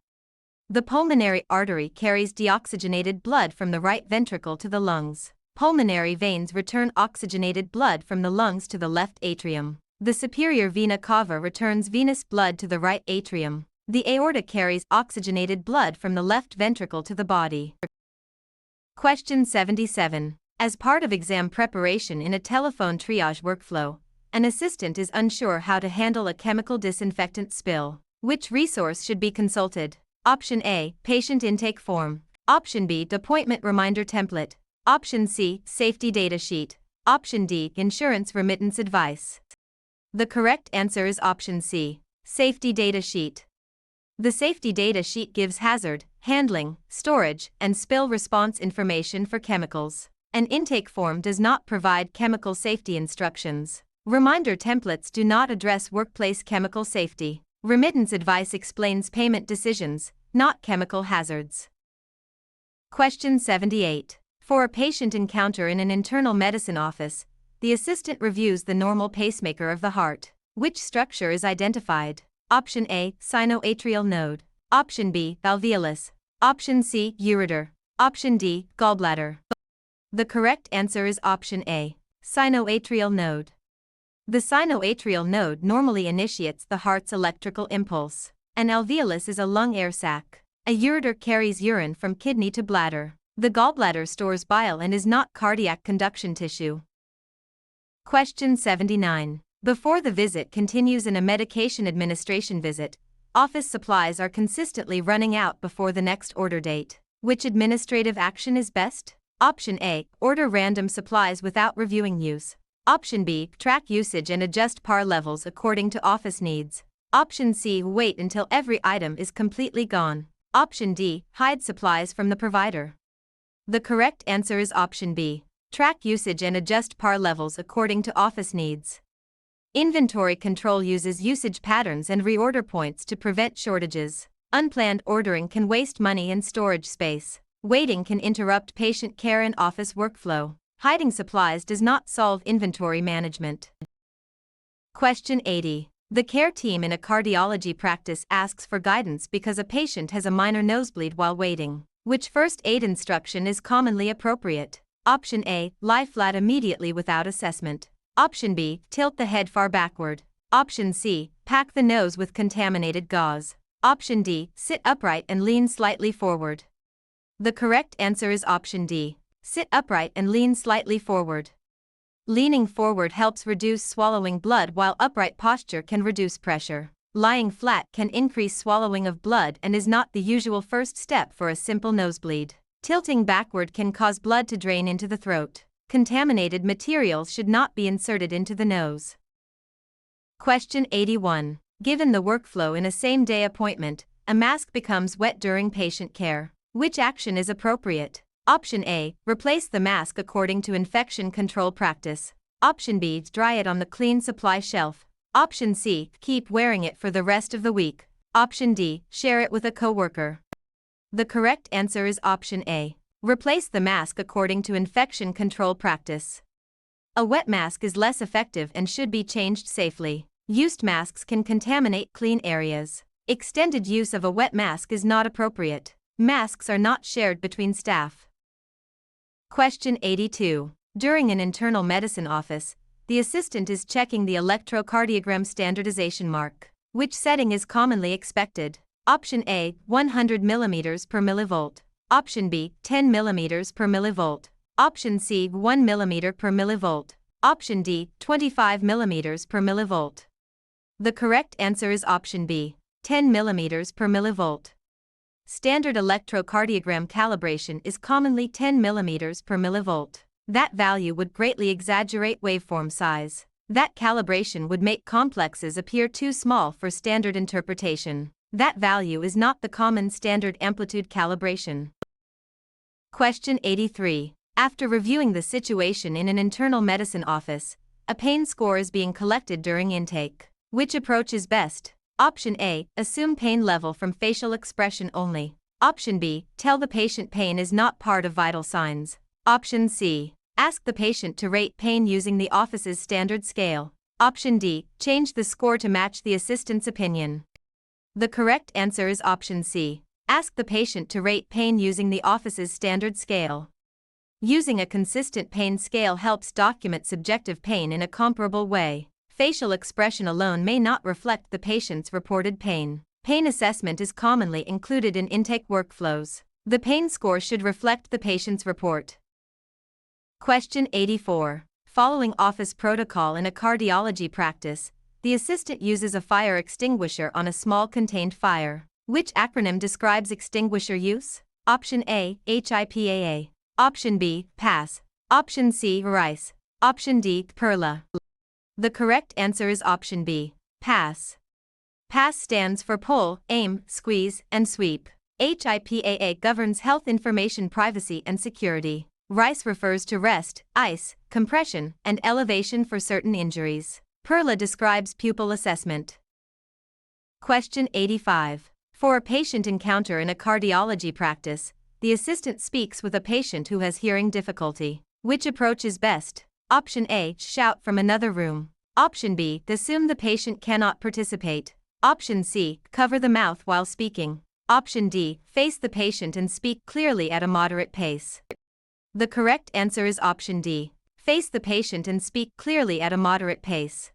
The pulmonary artery carries deoxygenated blood from the right ventricle to the lungs. Pulmonary veins return oxygenated blood from the lungs to the left atrium. The superior vena cava returns venous blood to the right atrium. The aorta carries oxygenated blood from the left ventricle to the body. Question 77. As part of exam preparation in a telephone triage workflow, an assistant is unsure how to handle a chemical disinfectant spill. Which resource should be consulted? Option A, patient intake form. Option B, appointment reminder template. Option C, safety data sheet. Option D, insurance remittance advice. The correct answer is option C, safety data sheet. The safety data sheet gives hazard, handling, storage, and spill response information for chemicals. An intake form does not provide chemical safety instructions. Reminder templates do not address workplace chemical safety. Remittance advice explains payment decisions, not chemical hazards. Question 78. For a patient encounter in an internal medicine office, the assistant reviews the normal pacemaker of the heart. Which structure is identified? Option A, sinoatrial node. Option B, alveolus. Option C, ureter. Option D, gallbladder. The correct answer is option A, sinoatrial node. The sinoatrial node normally initiates the heart's electrical impulse. An alveolus is a lung air sac. A ureter carries urine from kidney to bladder. The gallbladder stores bile and is not cardiac conduction tissue. Question 79. Before the visit continues in a medication administration visit, office supplies are consistently running out before the next order date. Which administrative action is best? Option A, order random supplies without reviewing use. Option B, track usage and adjust par levels according to office needs. Option C, wait until every item is completely gone. Option D, hide supplies from the provider. The correct answer is option B, track usage and adjust par levels according to office needs. Inventory control uses usage patterns and reorder points to prevent shortages. Unplanned ordering can waste money and storage space. Waiting can interrupt patient care and office workflow. Hiding supplies does not solve inventory management. Question 80. The care team in a cardiology practice asks for guidance because a patient has a minor nosebleed while waiting. Which first aid instruction is commonly appropriate? Option A, lie flat immediately without assessment. Option B, tilt the head far backward. Option C, pack the nose with contaminated gauze. Option D, sit upright and lean slightly forward. The correct answer is option D, sit upright and lean slightly forward. Leaning forward helps reduce swallowing blood, while upright posture can reduce pressure. Lying flat can increase swallowing of blood and is not the usual first step for a simple nosebleed. Tilting backward can cause blood to drain into the throat. Contaminated materials should not be inserted into the nose. Question 81. Given the workflow in a same-day appointment, a mask becomes wet during patient care. Which action is appropriate? Option A, replace the mask according to infection control practice. Option B, dry it on the clean supply shelf. Option C, keep wearing it for the rest of the week. Option D, share it with a coworker. The correct answer is option A, replace the mask according to infection control practice. A wet mask is less effective and should be changed safely. Used masks can contaminate clean areas. Extended use of a wet mask is not appropriate. Masks are not shared between staff. Question 82. During an internal medicine office, the assistant is checking the electrocardiogram standardization mark. Which setting is commonly expected? Option A, 100 mm per millivolt. Option B, 10 mm per millivolt. Option C, 1 mm per millivolt. Option D, 25 mm per millivolt. The correct answer is option B, 10 mm per millivolt. Standard electrocardiogram calibration is commonly 10 mm per millivolt. That value would greatly exaggerate waveform size. That calibration would make complexes appear too small for standard interpretation. That value is not the common standard amplitude calibration. Question 83. After reviewing the situation in an internal medicine office, a pain score is being collected during intake. Which approach is best? Option A, assume pain level from facial expression only. Option B, tell the patient pain is not part of vital signs. Option C, ask the patient to rate pain using the office's standard scale. Option D, change the score to match the assistant's opinion. The correct answer is option C, ask the patient to rate pain using the office's standard scale. Using a consistent pain scale helps document subjective pain in a comparable way. Facial expression alone may not reflect the patient's reported pain. Pain assessment is commonly included in intake workflows. The pain score should reflect the patient's report. Question 84. Following office protocol in a cardiology practice, the assistant uses a fire extinguisher on a small contained fire. Which acronym describes extinguisher use? Option A, HIPAA. Option B, PASS. Option C, RICE. Option D, PERLA. The correct answer is option B, PASS. PASS stands for pull, aim, squeeze, and sweep. HIPAA governs health information privacy and security. RICE refers to rest, ice, compression, and elevation for certain injuries. PERLA describes pupil assessment. Question 85. For a patient encounter in a cardiology practice, the assistant speaks with a patient who has hearing difficulty. Which approach is best? Option A, shout from another room. Option B, assume the patient cannot participate. Option C, cover the mouth while speaking. Option D, face the patient and speak clearly at a moderate pace. The correct answer is option D, face the patient and speak clearly at a moderate pace.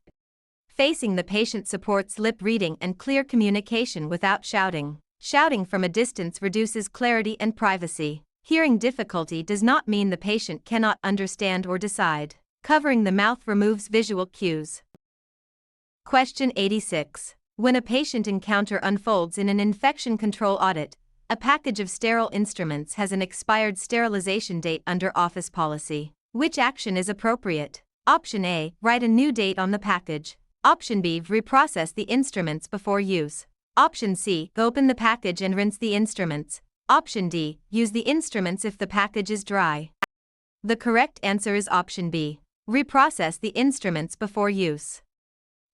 Facing the patient supports lip reading and clear communication without shouting. Shouting from a distance reduces clarity and privacy. Hearing difficulty does not mean the patient cannot understand or decide. Covering the mouth removes visual cues. Question 86. When a patient encounter unfolds in an infection control audit, a package of sterile instruments has an expired sterilization date under office policy. Which action is appropriate? Option A, write a new date on the package. Option B, reprocess the instruments before use. Option C, open the package and rinse the instruments. Option D, use the instruments if the package is dry. The correct answer is option B, reprocess the instruments before use.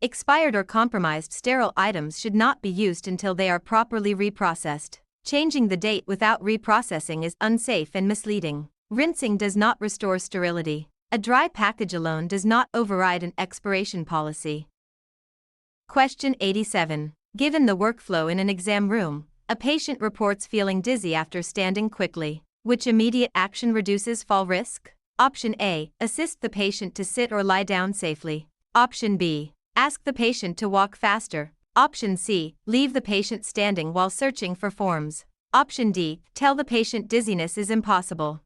Expired or compromised sterile items should not be used until they are properly reprocessed. Changing the date without reprocessing is unsafe and misleading. Rinsing does not restore sterility. A dry package alone does not override an expiration policy. Question 87. Given the workflow in an exam room, a patient reports feeling dizzy after standing quickly. Which immediate action reduces fall risk? Option A, assist the patient to sit or lie down safely. Option B, ask the patient to walk faster. Option C, leave the patient standing while searching for forms. Option D, tell the patient dizziness is impossible.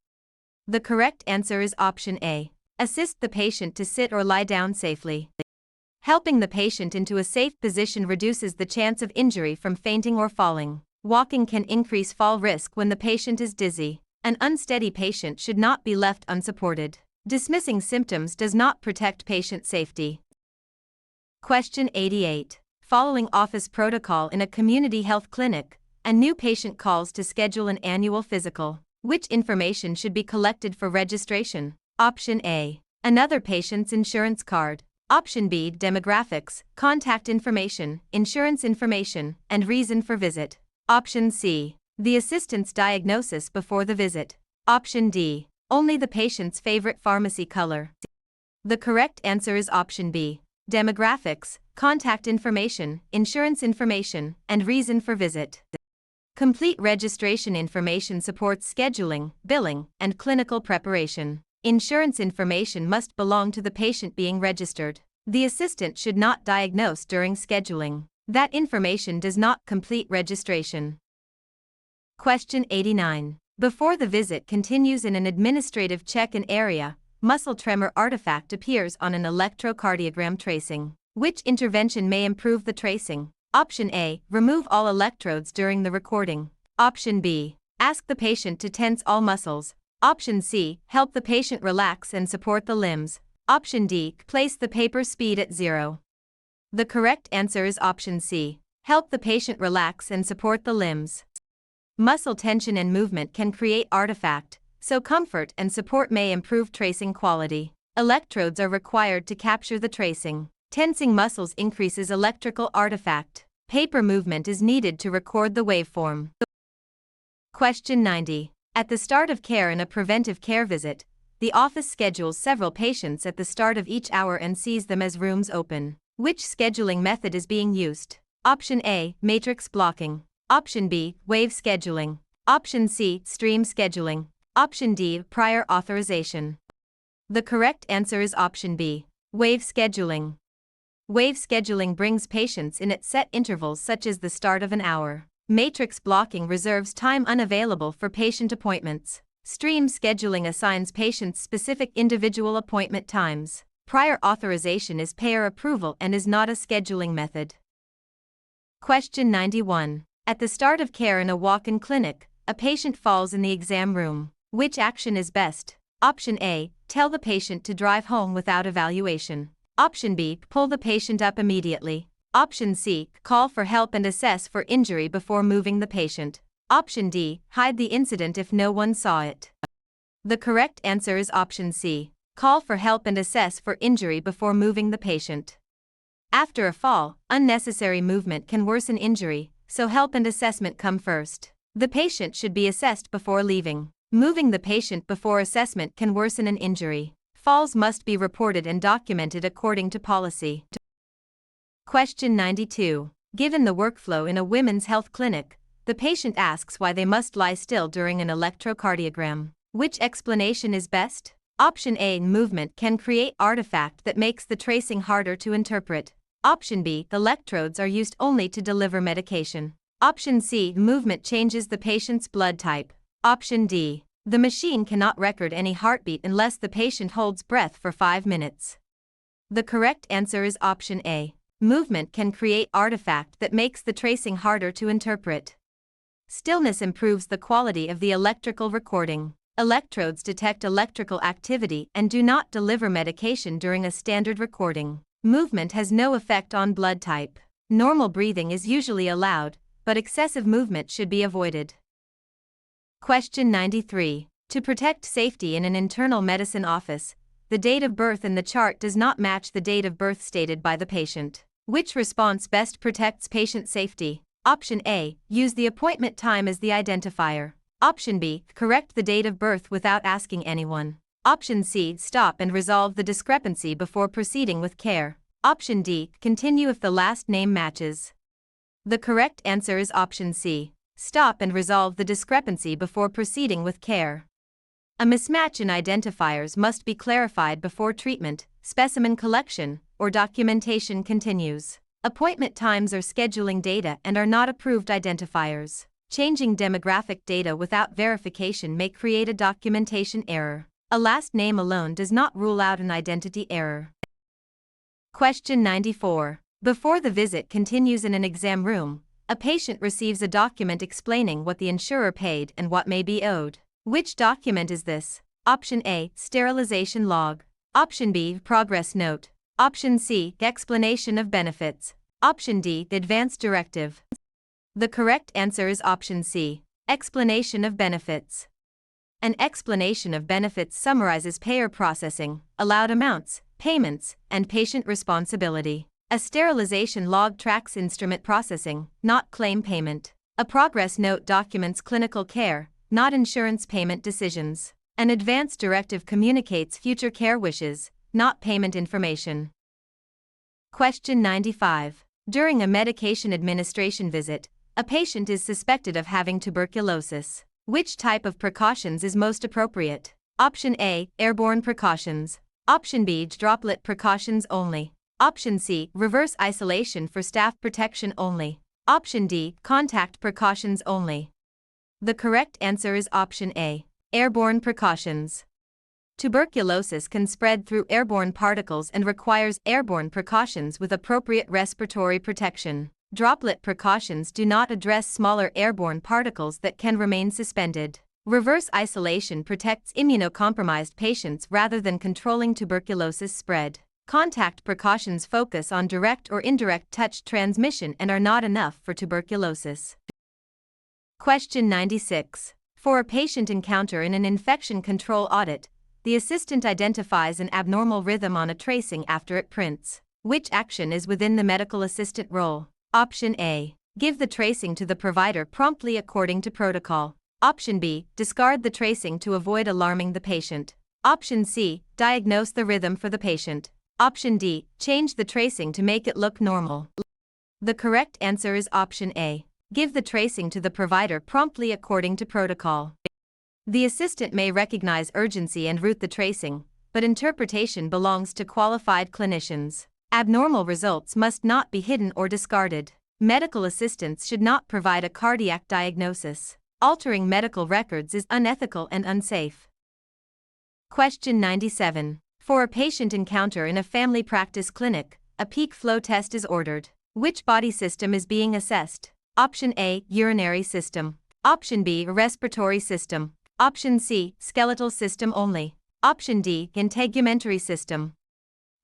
The correct answer is option A. Assist the patient to sit or lie down safely. Helping the patient into a safe position reduces the chance of injury from fainting or falling. Walking can increase fall risk when the patient is dizzy. An unsteady patient should not be left unsupported. Dismissing symptoms does not protect patient safety. Question 88. Following office protocol in a community health clinic, a new patient calls to schedule an annual physical. Which information should be collected for registration? Option A. Another patient's insurance card. Option B. Demographics, contact information, insurance information, and reason for visit. Option C. The assistant's diagnosis before the visit. Option D. Only the patient's favorite pharmacy color. The correct answer is option B. Demographics, contact information, insurance information, and reason for visit. Complete registration information supports scheduling, billing, and clinical preparation. Insurance information must belong to the patient being registered. The assistant should not diagnose during scheduling. That information does not complete registration. Question 89. Before the visit continues in an administrative check-in area, muscle tremor artifact appears on an electrocardiogram tracing. Which intervention may improve the tracing? Option A. Remove all electrodes during the recording. Option B. Ask the patient to tense all muscles. Option C. Help the patient relax and support the limbs. Option D. Place the paper speed at 0. The correct answer is option C. Help the patient relax and support the limbs. Muscle tension and movement can create artifact, so comfort and support may improve tracing quality. Electrodes are required to capture the tracing. Tensing muscles increases electrical artifact. Paper movement is needed to record the waveform. Question 90. At the start of care in a preventive care visit, the office schedules several patients at the start of each hour and sees them as rooms open. Which scheduling method is being used? Option A. Matrix blocking. Option B. Wave scheduling. Option C. Stream scheduling. Option D. Prior authorization. The correct answer is option B. Wave scheduling. Wave scheduling brings patients in at set intervals such as the start of an hour. Matrix blocking reserves time unavailable for patient appointments. Stream scheduling assigns patients specific individual appointment times. Prior authorization is payer approval and is not a scheduling method. Question 91. At the start of care in a walk-in clinic, a patient falls in the exam room. Which action is best? Option A. Tell the patient to drive home without evaluation. Option B. Pull the patient up immediately. Option C. Call for help and assess for injury before moving the patient. Option D. Hide the incident if no one saw it. The correct answer is option C. Call for help and assess for injury before moving the patient. After a fall, unnecessary movement can worsen injury, so help and assessment come first. The patient should be assessed before leaving. Moving the patient before assessment can worsen an injury. Falls must be reported and documented according to policy. Question 92. Given the workflow in a women's health clinic, the patient asks why they must lie still during an electrocardiogram. Which explanation is best? Option A. Movement can create artifact that makes the tracing harder to interpret. Option B. Electrodes are used only to deliver medication. Option C. Movement changes the patient's blood type. Option D. The machine cannot record any heartbeat unless the patient holds breath for 5 minutes. The correct answer is option A. Movement can create artifact that makes the tracing harder to interpret. Stillness improves the quality of the electrical recording. Electrodes detect electrical activity and do not deliver medication during a standard recording. Movement has no effect on blood type. Normal breathing is usually allowed, but excessive movement should be avoided. Question 93. To protect safety in an internal medicine office, the date of birth in the chart does not match the date of birth stated by the patient. Which response best protects patient safety? Option A. Use the appointment time as the identifier. Option B. Correct the date of birth without asking anyone. Option C. Stop and resolve the discrepancy before proceeding with care. Option D. Continue if the last name matches. The correct answer is option C. Stop and resolve the discrepancy before proceeding with care. A mismatch in identifiers must be clarified before treatment, specimen collection, or documentation continues. Appointment times are scheduling data and are not approved identifiers. Changing demographic data without verification may create a documentation error. A last name alone does not rule out an identity error. Question 94. Before the visit continues in an exam room, a patient receives a document explaining what the insurer paid and what may be owed. Which document is this? Option A, sterilization log. Option B, progress note. Option C, explanation of benefits. Option D, advance directive. The correct answer is option C, explanation of benefits. An explanation of benefits summarizes payer processing, allowed amounts, payments, and patient responsibility. A sterilization log tracks instrument processing, not claim payment. A progress note documents clinical care, not insurance payment decisions. An advance directive communicates future care wishes, not payment information. Question 95. During a medication administration visit, a patient is suspected of having tuberculosis. Which type of precautions is most appropriate? Option A, airborne precautions. Option B, droplet precautions only. Option C, reverse isolation for staff protection only. Option D, contact precautions only. The correct answer is option A, airborne precautions. Tuberculosis can spread through airborne particles and requires airborne precautions with appropriate respiratory protection. Droplet precautions do not address smaller airborne particles that can remain suspended. Reverse isolation protects immunocompromised patients rather than controlling tuberculosis spread. Contact precautions focus on direct or indirect touch transmission and are not enough for tuberculosis. Question 96. For a patient encounter in an infection control audit, the assistant identifies an abnormal rhythm on a tracing after it prints. Which action is within the medical assistant role? Option A, give the tracing to the provider promptly according to protocol. Option B, discard the tracing to avoid alarming the patient. Option C, diagnose the rhythm for the patient. Option D, change the tracing to make it look normal. The correct answer is option A, give the tracing to the provider promptly according to protocol. The assistant may recognize urgency and route the tracing, but interpretation belongs to qualified clinicians. Abnormal results must not be hidden or discarded. Medical assistants should not provide a cardiac diagnosis. Altering medical records is unethical and unsafe. Question 97. For a patient encounter in a family practice clinic, a peak flow test is ordered. Which body system is being assessed? Option A, urinary system. Option B, respiratory system. Option C, skeletal system only. Option D, integumentary system.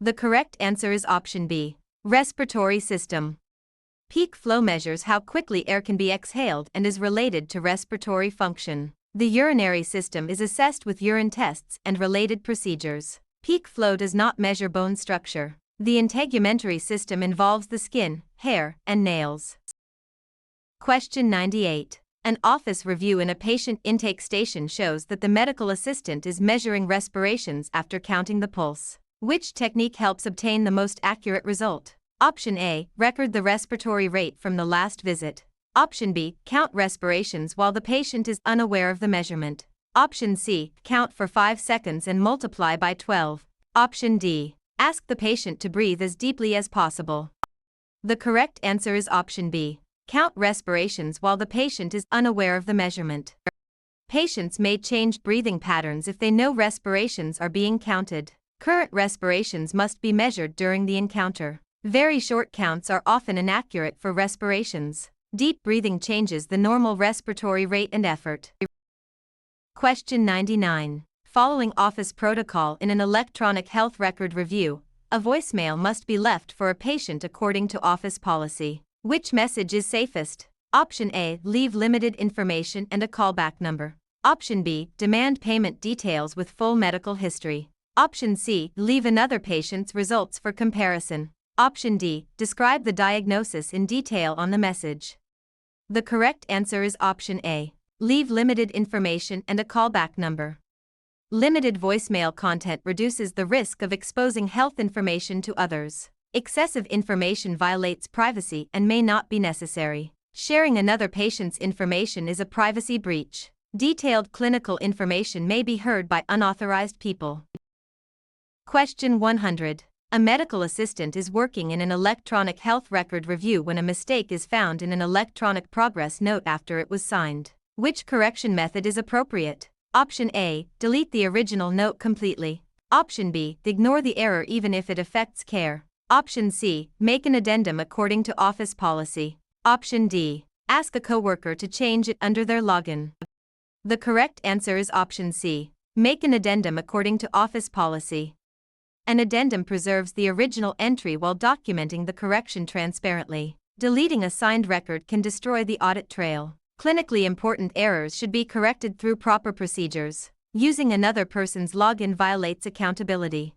The correct answer is option B, respiratory system. Peak flow measures how quickly air can be exhaled and is related to respiratory function. The urinary system is assessed with urine tests and related procedures. Peak flow does not measure bone structure. The integumentary system involves the skin, hair, and nails. Question 98. An office review in a patient intake station shows that the medical assistant is measuring respirations after counting the pulse. Which technique helps obtain the most accurate result? Option A, record the respiratory rate from the last visit. Option B, count respirations while the patient is unaware of the measurement. Option C, count for 5 seconds and multiply by 12. Option D, ask the patient to breathe as deeply as possible. The correct answer is option B, count respirations while the patient is unaware of the measurement. Patients may change breathing patterns if they know respirations are being counted. Current respirations must be measured during the encounter. Very short counts are often inaccurate for respirations. Deep breathing changes the normal respiratory rate and effort. Question 99. Following office protocol in an electronic health record review, a voicemail must be left for a patient according to office policy. Which message is safest? Option A, leave limited information and a callback number. Option B, demand payment details with full medical history. Option C, leave another patient's results for comparison. Option D, describe the diagnosis in detail on the message. The correct answer is option A, leave limited information and a callback number. Limited voicemail content reduces the risk of exposing health information to others. Excessive information violates privacy and may not be necessary. Sharing another patient's information is a privacy breach. Detailed clinical information may be heard by unauthorized people. Question 100. A medical assistant is working in an electronic health record review when a mistake is found in an electronic progress note after it was signed. Which correction method is appropriate? Option A, delete the original note completely. Option B, ignore the error even if it affects care. Option C, make an addendum according to office policy. Option D, ask a coworker to change it under their login. The correct answer is option C, make an addendum according to office policy. An addendum preserves the original entry while documenting the correction transparently. Deleting a signed record can destroy the audit trail. Clinically important errors should be corrected through proper procedures. Using another person's login violates accountability.